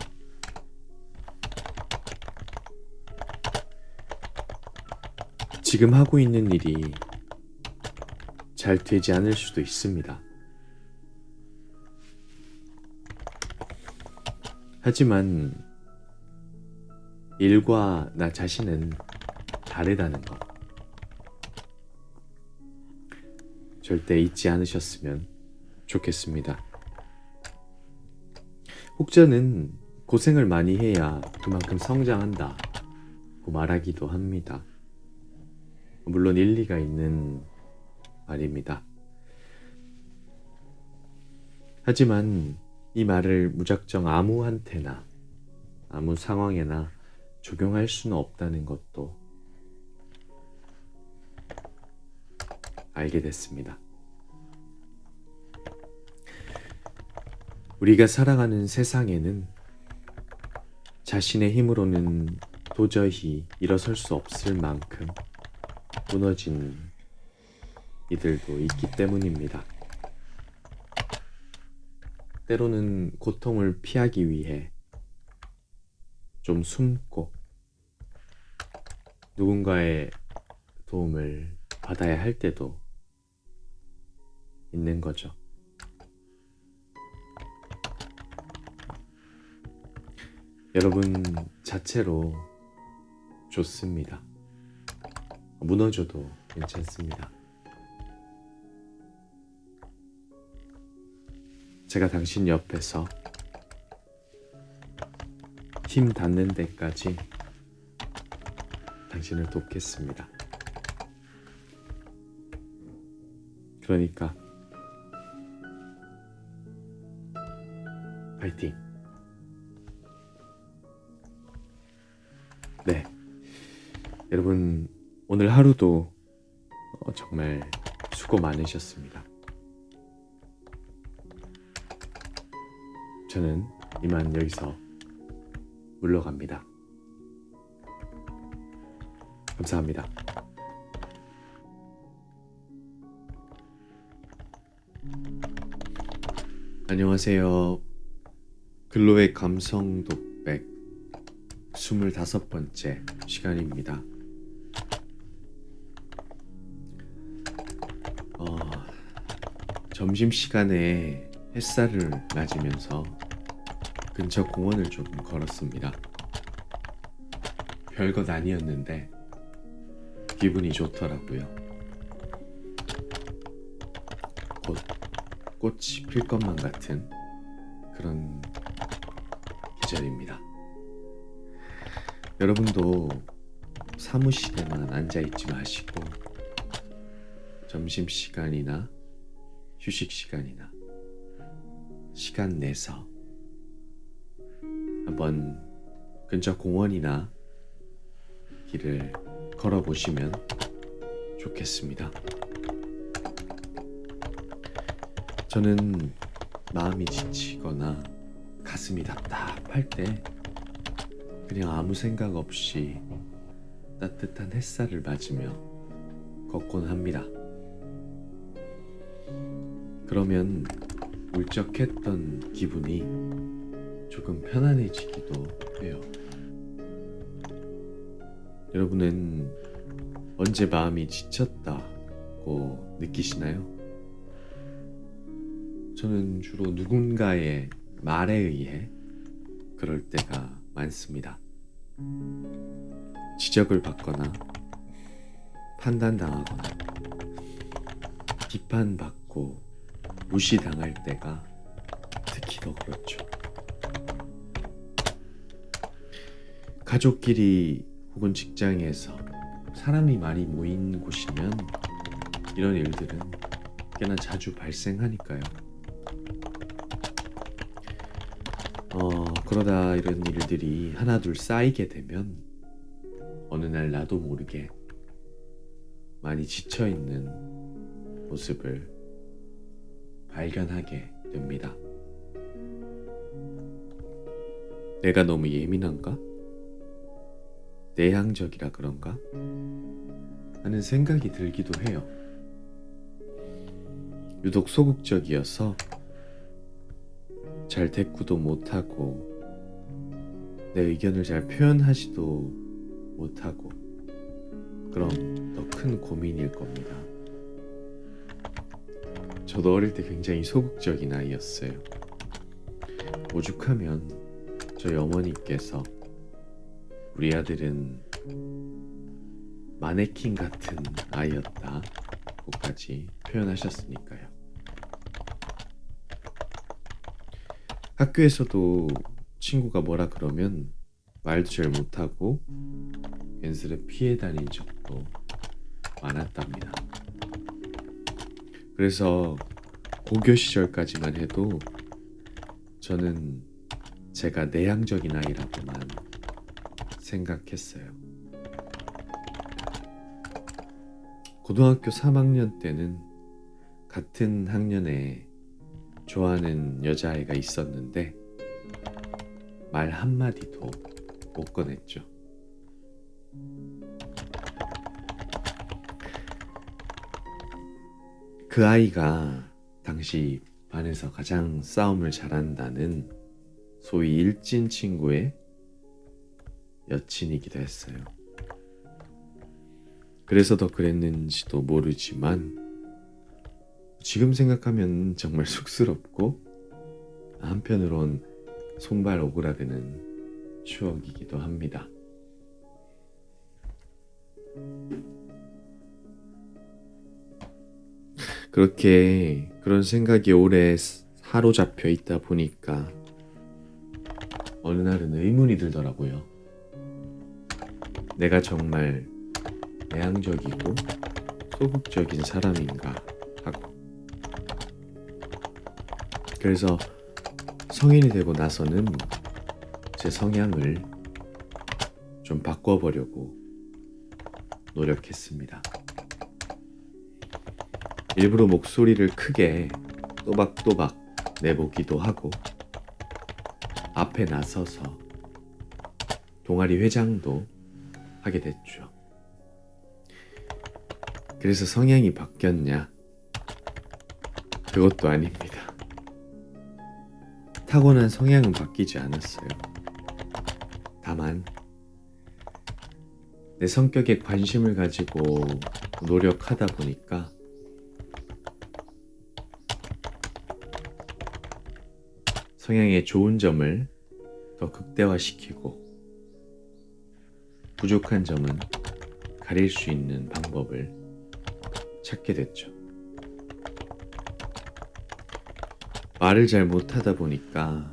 지금 하고 있는 일이 잘 되지 않을 수도 있습니다. 하지만 일과 나 자신은 다르다는 것 절대 잊지 않으셨으면 좋겠습니다. 혹자는 고생을 많이 해야 그만큼 성장한다고 말하기도 합니다. 물론 일리가 있는 말입니다. 하지만 이 말을 무작정 아무한테나 아무 상황에나 적용할 수는 없다는 것도 알게 됐습니다. 우리가 살아가는 세상에는 자신의 힘으로는 도저히 일어설 수 없을 만큼 무너진 이들도 있기 때문입니다. 때로는 고통을 피하기 위해 좀 숨고 누군가의 도움을 받아야 할 때도 있는 거죠. 여러분 자체로 좋습니다. 무너져도 괜찮습니다. 제가 당신 옆에서 힘 닿는 데까지 당신을 돕겠습니다. 그러니까 파이팅! 네, 여러분 오늘 하루도 정말 수고 많으셨습니다. 저는 이만 여기서 물러갑니다. 감사합니다. 안녕하세요. 글로의 감성 독백 25번째 시간입니다. 점심시간에 햇살을 맞으면서 근처 공원을 조금 걸었습니다. 별것 아니었는데 기분이 좋더라고요. 곧 꽃이 필 것만 같은 그런 계절입니다. 여러분도 사무실에만 앉아있지 마시고 점심시간이나 휴식시간이나 시간 내서 한번 근처 공원이나 길을 걸어보시면 좋겠습니다. 저는 마음이 지치거나 가슴이 답답할 때 그냥 아무 생각 없이 따뜻한 햇살을 맞으며 걷곤 합니다. 그러면 울적했던 기분이 조금 편안해지기도 해요. 여러분은 언제 마음이 지쳤다고 느끼시나요? 저는 주로 누군가의 말에 의해 그럴 때가 많습니다. 지적을 받거나 판단당하거나 비판받고 무시당할 때가 특히 더 그렇죠. 가족끼리 혹은 직장에서 사람이 많이 모인 곳이면 이런 일들은 꽤나 자주 발생하니까요. 그러다 이런 일들이 하나둘 쌓이게 되면 어느 날 나도 모르게 많이 지쳐있는 모습을 발견하게 됩니다. 내가 너무 예민한가? 내향적이라 그런가? 하는 생각이 들기도 해요. 유독 소극적이어서 잘 대꾸도 못하고 내 의견을 잘 표현하지도 못하고 그럼 더 큰 고민일 겁니다. 저도 어릴 때 굉장히 소극적인 아이였어요. 오죽하면 저희 어머니께서 우리 아들은 마네킹 같은 아이였다고까지 표현하셨으니까요. 학교에서도 친구가 뭐라 그러면 말도 잘 못하고 괜스레 피해 다닌 적도 많았답니다. 그래서 고교 시절까지만 해도 저는 제가 내향적인 아이라고만 생각했어요. 고등학교 3학년 때는 같은 학년에 좋아하는 여자아이가 있었는데 말 한마디도 못 꺼냈죠. 그 아이가 당시 반에서 가장 싸움을 잘한다는 소위 일진 친구의 여친이기도 했어요. 그래서 더 그랬는지도 모르지만 지금 생각하면 정말 쑥스럽고 한편으론 손발 오그라드는 추억이기도 합니다. 그런 생각이 오래 사로잡혀 있다 보니까 어느 날은 의문이 들더라고요. 내가 정말 내향적이고 소극적인 사람인가 하고. 그래서 성인이 되고 나서는 제 성향을 좀 바꿔보려고 노력했습니다. 일부러 목소리를 크게 또박또박 내보기도 하고 앞에 나서서 동아리 회장도 하게 됐죠. 그래서 성향이 바뀌었냐? 그것도 아닙니다. 타고난 성향은 바뀌지 않았어요. 다만 내 성격에 관심을 가지고 노력하다 보니까 성향의 좋은 점을 더 극대화시키고 부족한 점은 가릴 수 있는 방법을 찾게 됐죠. 말을 잘 못하다 보니까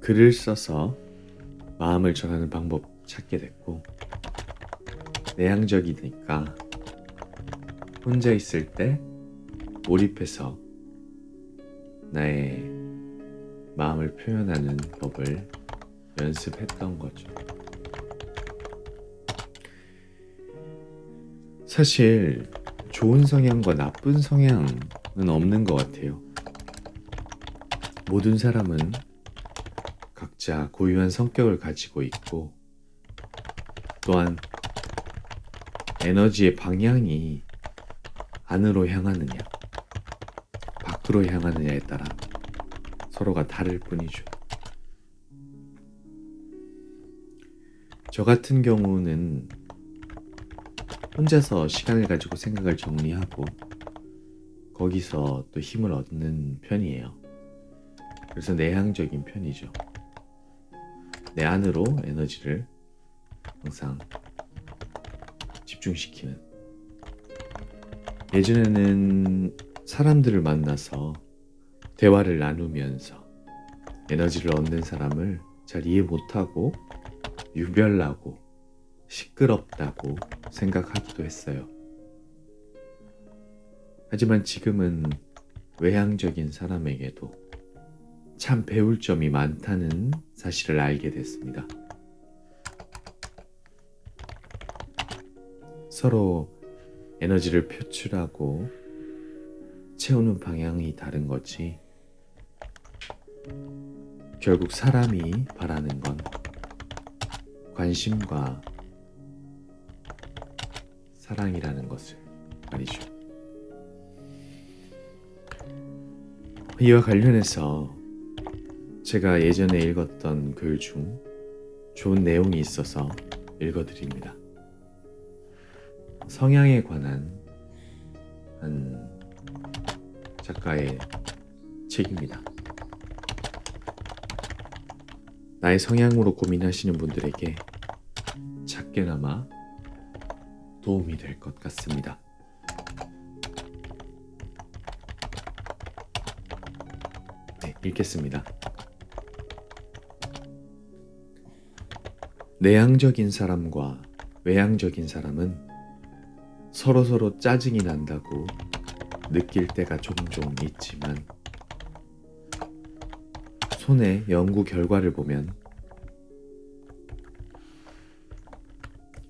글을 써서 마음을 전하는 방법 찾게 됐고, 내향적이니까 혼자 있을 때 몰입해서 나의 마음을 표현하는 법을 연습했던 거죠. 사실 좋은 성향과 나쁜 성향은 없는 것 같아요. 모든 사람은 각자 고유한 성격을 가지고 있고 또한 에너지의 방향이 안으로 향하느냐 밖으로 향하느냐에 따라 서로가 다를 뿐이죠. 저 같은 경우는 혼자서 시간을 가지고 생각을 정리하고 거기서 또 힘을 얻는 편이에요. 그래서 내향적인 편이죠. 내 안으로 에너지를 항상 집중시키는. 예전에는 사람들을 만나서 대화를 나누면서 에너지를 얻는 사람을 잘 이해 못하고 유별나고 시끄럽다고 생각하기도 했어요. 하지만 지금은 외향적인 사람에게도 참 배울 점이 많다는 사실을 알게 됐습니다. 서로 에너지를 표출하고 채우는 방향이 다른 거지. 결국 사람이 바라는 건 관심과 사랑이라는 것을 말이죠. 이와 관련해서 제가 예전에 읽었던 글 중 좋은 내용이 있어서 읽어드립니다. 성향에 관한 한 작가의 책입니다. 나의 성향으로 고민하시는 분들에게 작게나마 도움이 될 것 같습니다. 네, 읽겠습니다. 내향적인 사람과 외향적인 사람은 서로서로 짜증이 난다고 느낄 때가 종종 있지만 손의 연구 결과를 보면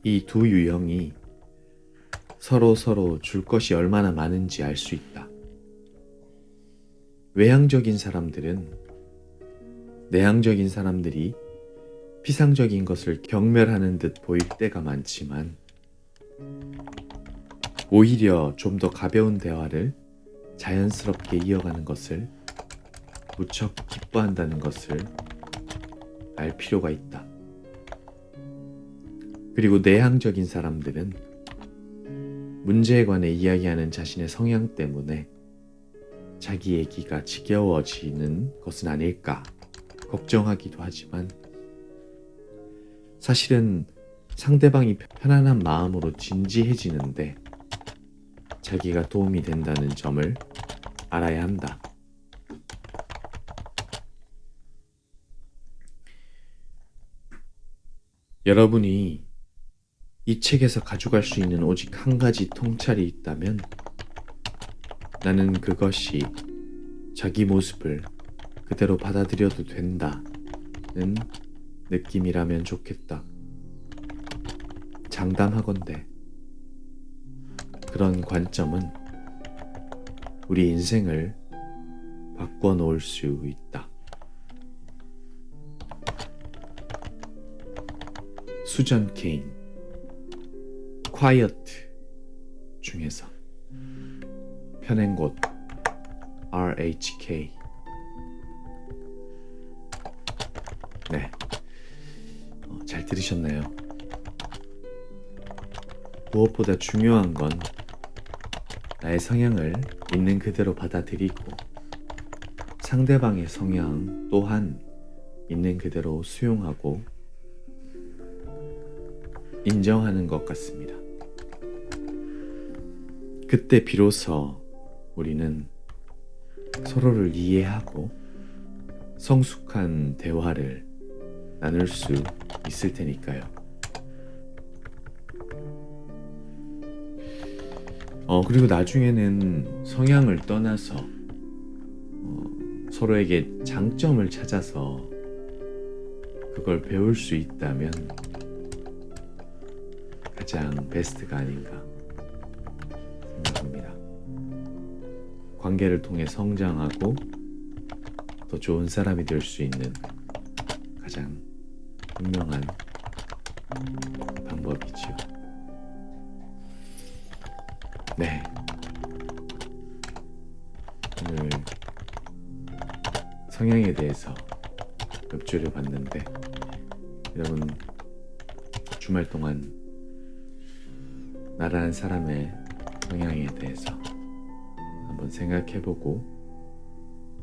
이 두 유형이 서로 줄 것이 얼마나 많은지 알 수 있다. 외향적인 사람들은 내향적인 사람들이 피상적인 것을 경멸하는 듯 보일 때가 많지만 오히려 좀 더 가벼운 대화를 자연스럽게 이어가는 것을 무척 기뻐한다는 것을 알 필요가 있다. 그리고 내향적인 사람들은 문제에 관해 이야기하는 자신의 성향 때문에 자기 얘기가 지겨워지는 것은 아닐까 걱정하기도 하지만 사실은 상대방이 편안한 마음으로 진지해지는데 자기가 도움이 된다는 점을 알아야 한다. 여러분이 이 책에서 가져갈 수 있는 오직 한 가지 통찰이 있다면 나는 그것이 자기 모습을 그대로 받아들여도 된다는 느낌이라면 좋겠다. 장담하건대 그런 관점은 우리 인생을 바꿔 놓을 수 있다. 수전 케인 quiet 중에서 편행곳 RHK. 네, 잘 들으셨나요? 무엇보다 중요한 건 나의 성향을 있는 그대로 받아들이고 상대방의 성향 또한 있는 그대로 수용하고 인정하는 것 같습니다. 그때 비로소 우리는 서로를 이해하고 성숙한 대화를 나눌 수 있을 테니까요. 그리고 나중에는 성향을 떠나서 서로에게 장점을 찾아서 그걸 배울 수 있다면 가장 베스트가 아닌가 생각합니다. 관계를 통해 성장하고 더 좋은 사람이 될 수 있는 가장 분명한 방법이지요. 네, 오늘 성향에 대해서 엽조를 봤는데 여러분 주말 동안 나라는 사람의 성향에 대해서 한번 생각해보고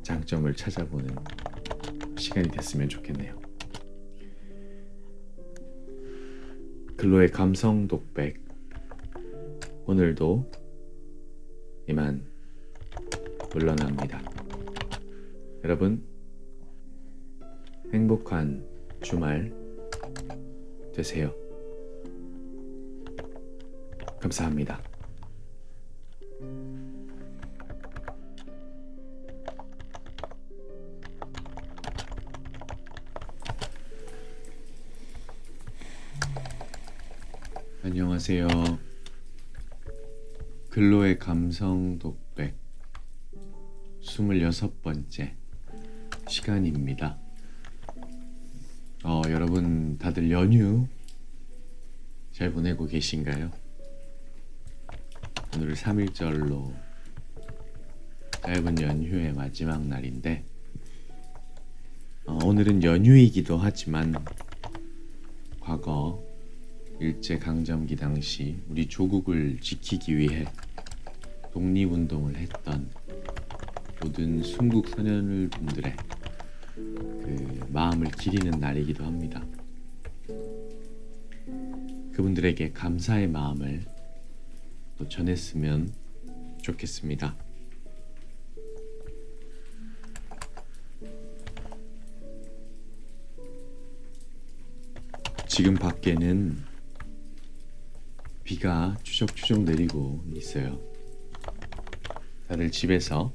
장점을 찾아보는 시간이 됐으면 좋겠네요. 글로의 감성 독백, 오늘도 이만 물러납니다. 여러분 행복한 주말 되세요. 감사합니다. 안녕하세요. 글로의 감성 독백 26번째 시간입니다. 여러분 다들 연휴 잘 보내고 계신가요? 오늘 3일절로 짧은 연휴의 마지막 날인데 오늘은 연휴이기도 하지만 과거 일제강점기 당시 우리 조국을 지키기 위해 독립운동을 했던 모든 순국 선열분들의 그 마음을 기리는 날이기도 합니다. 그분들에게 감사의 마음을 또 전했으면 좋겠습니다. 지금 밖에는 비가 추적추적 내리고 있어요. 다들 집에서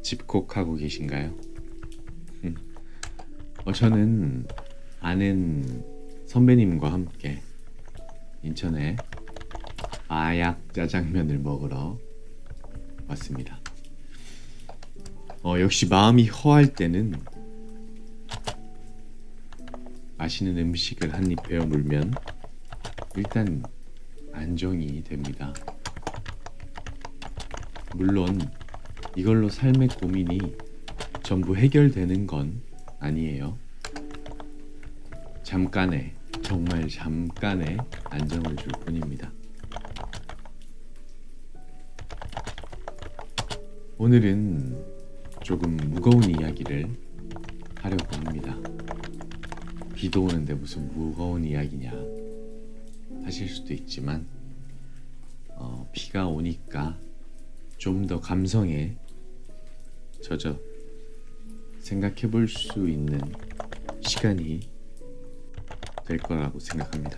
집콕하고 계신가요? 저는 아는 선배님과 함께 인천에 아약 짜장면을 먹으러 왔습니다. 역시 마음이 허할 때는 맛있는 음식을 한 입 베어 물면 일단 안정이 됩니다. 물론 이걸로 삶의 고민이 전부 해결되는 건 아니에요. 잠깐의, 정말 잠깐의 안정을 줄 뿐입니다. 오늘은 조금 무거운 이야기를 하려고 합니다. 비도 오는데 무슨 무거운 이야기냐 하실 수도 있지만 비가 오니까 좀 더 감성에 젖어 생각해 볼 수 있는 시간이 될 거라고 생각합니다.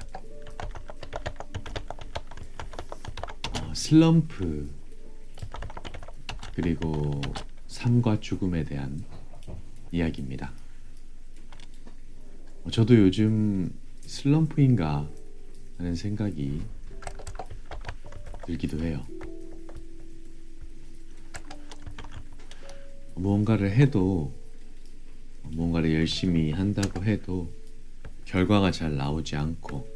슬럼프 그리고 삶과 죽음에 대한 이야기입니다. 저도 요즘 슬럼프인가 하는 생각이 들기도 해요. 무언가를 해도 무언가를 열심히 한다고 해도 결과가 잘 나오지 않고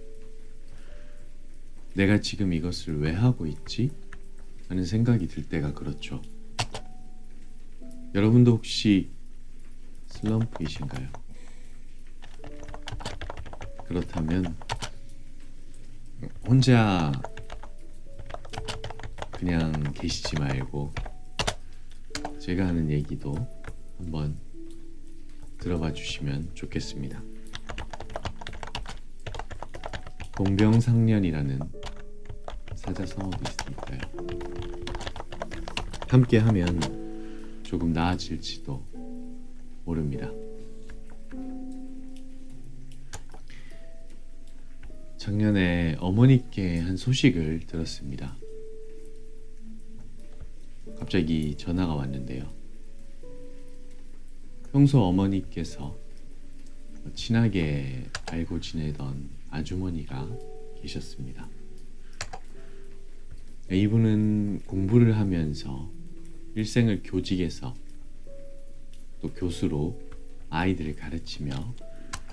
내가 지금 이것을 왜 하고 있지? 하는 생각이 들 때가 그렇죠. 여러분도 혹시 슬럼프이신가요? 그렇다면 혼자 그냥 계시지 말고 제가 하는 얘기도 한번 들어봐 주시면 좋겠습니다. 공병상련이라는 사자성어도 있으니까요. 함께 하면 조금 나아질지도 모릅니다. 작년에 어머니께 한 소식을 들었습니다. 갑자기 전화가 왔는데요. 평소 어머니께서 친하게 알고 지내던 아주머니가 계셨습니다. 이분은 공부를 하면서 일생을 교직에서 또 교수로 아이들을 가르치며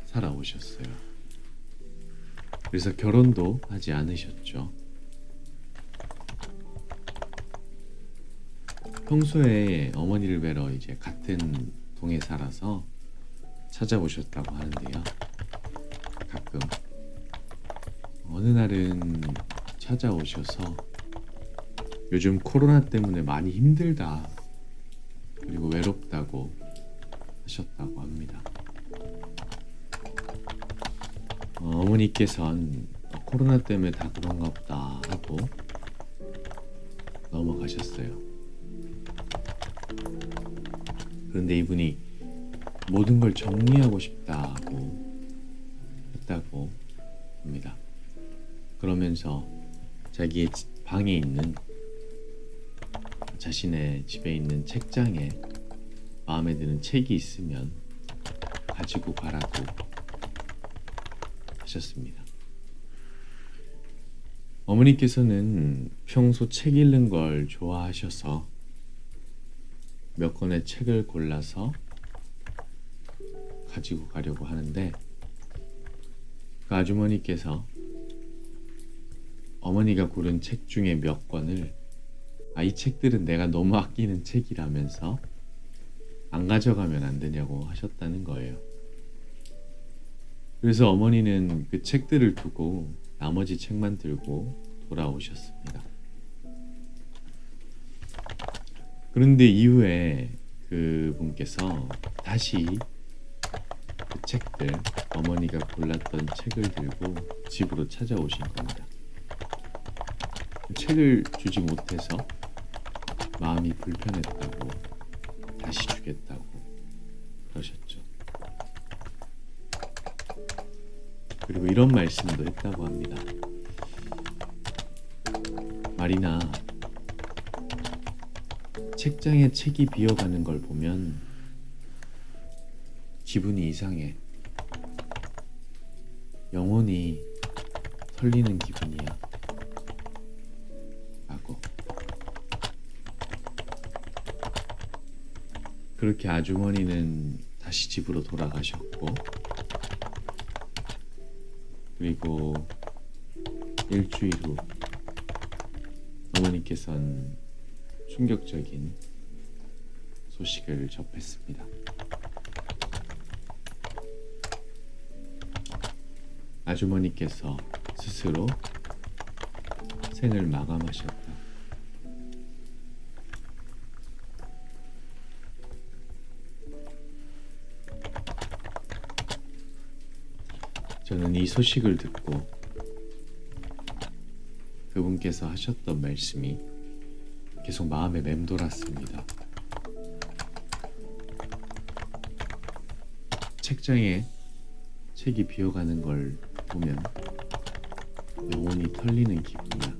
살아오셨어요. 그래서 결혼도 하지 않으셨죠. 평소에 어머니를 뵈러 이제 같은 동에 살아서 찾아오셨다고 하는데요. 가끔 어느 날은 찾아오셔서 요즘 코로나 때문에 많이 힘들다, 그리고 외롭다고 하셨다고 합니다. 어머니께선 코로나 때문에 다 그런가 보다 하고 넘어가셨어요. 그런데 이분이 모든 걸 정리하고 싶다고 했다고 합니다. 그러면서 자기의 방에 있는, 자신의 집에 있는 책장에 마음에 드는 책이 있으면 가지고 가라고 하셨습니다. 어머니께서는 평소 책 읽는 걸 좋아하셔서 몇 권의 책을 골라서 가지고 가려고 하는데, 그 아주머니께서 어머니가 고른 책 중에 몇 권을 이 책들은 내가 너무 아끼는 책이라면서 안 가져가면 안 되냐고 하셨다는 거예요. 그래서 어머니는 그 책들을 두고 나머지 책만 들고 돌아오셨습니다. 그런데 이후에 그 분께서 다시 그 책들, 어머니가 골랐던 책을 들고 집으로 찾아오신 겁니다. 그 책을 주지 못해서 마음이 불편했다고 다시 주겠다고 그러셨죠. 그리고 이런 말씀도 했다고 합니다. 마리나, 책장에 책이 비어가는 걸 보면 기분이 이상해. 영혼이 털리는 기분이야. 라고. 그렇게 아주머니는 다시 집으로 돌아가셨고, 그리고 일주일 후 어머니께서는 충격적인 소식을 접했습니다. 아주머니께서 스스로 생을 마감하셨다. 저는 이 소식을 듣고 그분께서 하셨던 말씀이 계속 마음에 맴돌았습니다. 책장에 책이 비어가는 걸 보면 영혼이 털리는 기분이야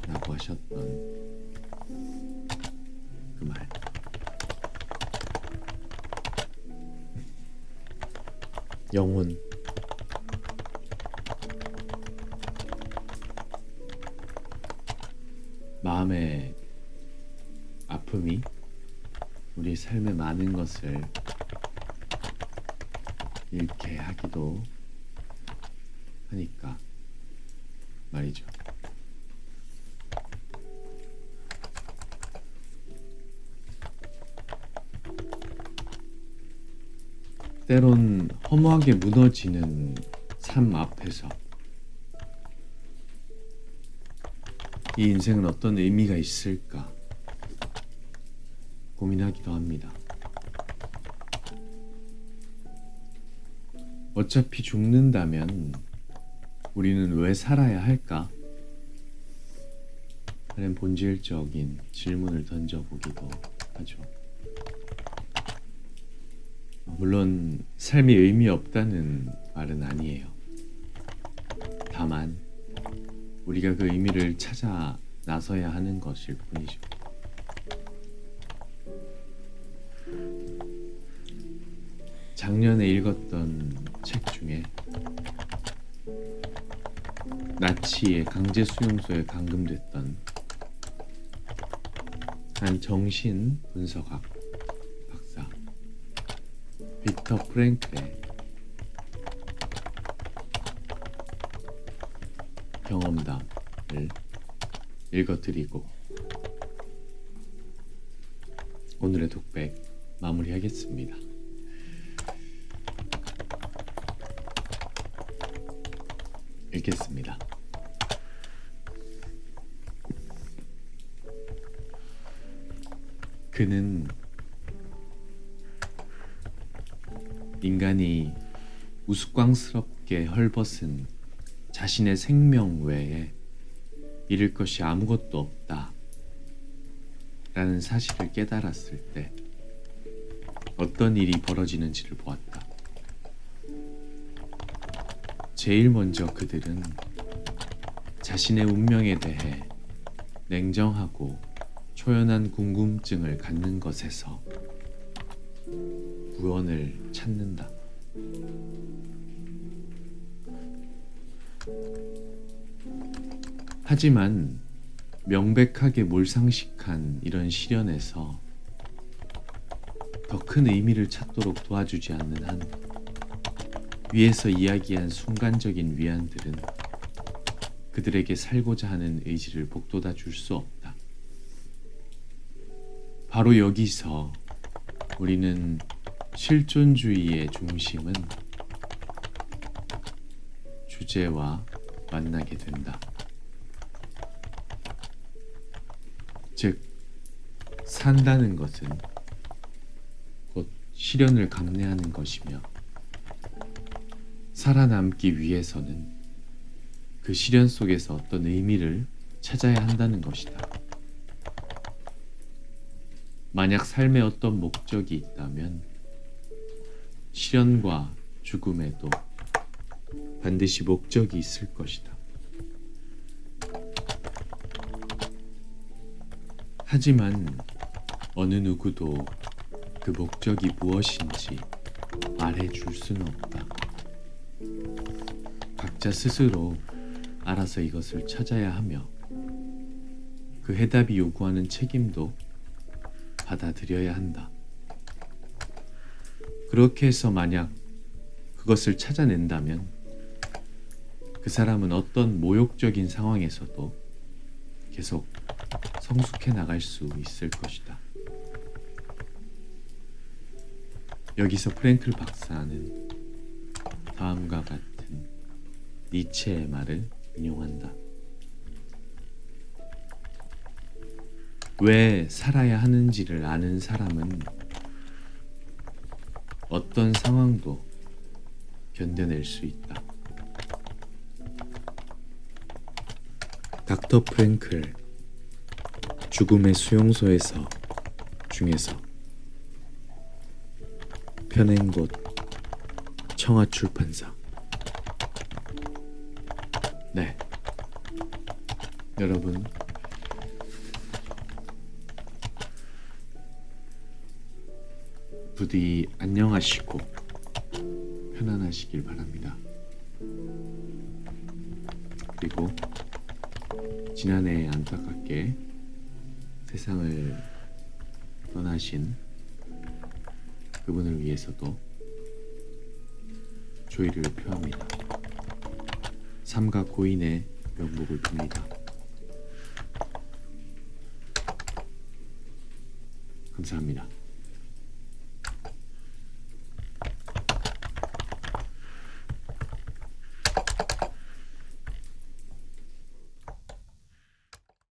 라고 하셨던 그 말. 영혼, 마음의 아픔이 우리 삶의 많은 것을 잃게 하기도 하니까 말이죠. 때론 허무하게 무너지는 삶 앞에서 이 인생은 어떤 의미가 있을까 고민하기도 합니다. 어차피 죽는다면 우리는 왜 살아야 할까? 하는 본질적인 질문을 던져보기도 하죠. 물론 삶이 의미 없다는 말은 아니에요. 다만 우리가 그 의미를 찾아 나서야 하는 것일 뿐이죠. 작년에 읽었던 책 중에 나치의 강제 수용소에 감금됐던 한 정신 분석학 박사 빅터 프랭클의 경험담을 읽어드리고 오늘의 독백 마무리하겠습니다. 읽겠습니다. 그는 인간이 우스꽝스럽게 헐벗은 자신의 생명 외에 잃을 것이 아무것도 없다 라는 사실을 깨달았을 때 어떤 일이 벌어지는지를 보았다. 제일 먼저 그들은 자신의 운명에 대해 냉정하고 초연한 궁금증을 갖는 것에서 구원을 찾는다. 하지만 명백하게 몰상식한 이런 시련에서 더 큰 의미를 찾도록 도와주지 않는 한 위에서 이야기한 순간적인 위안들은 그들에게 살고자 하는 의지를 북돋아 줄 수 없다. 바로 여기서 우리는 실존주의의 중심은 주제와 만나게 된다. 즉, 산다는 것은 곧 시련을 감내하는 것이며 살아남기 위해서는 그 시련 속에서 어떤 의미를 찾아야 한다는 것이다. 만약 삶에 어떤 목적이 있다면 시련과 죽음에도 반드시 목적이 있을 것이다. 하지만 어느 누구도 그 목적이 무엇인지 말해줄 수는 없다. 각자 스스로 알아서 이것을 찾아야 하며 그 해답이 요구하는 책임도 받아들여야 한다. 그렇게 해서 만약 그것을 찾아낸다면 그 사람은 어떤 모욕적인 상황에서도 계속 성숙해 나갈 수 있을 것이다. 여기서 프랭클 박사는 다음과 같은 니체의 말을 인용한다. 왜 살아야 하는지를 아는 사람은 어떤 상황도 견뎌낼 수 있다. 닥터 프랭클 죽음의 수용소에서 중에서 편행곳 청아출판사. 네, 여러분 부디 안녕하시고 편안하시길 바랍니다. 그리고 지난해 안타깝게 세상을 떠나신 그분을 위해서도 조의를 표합니다. 삼가 고인의 명복을 빕니다. 감사합니다.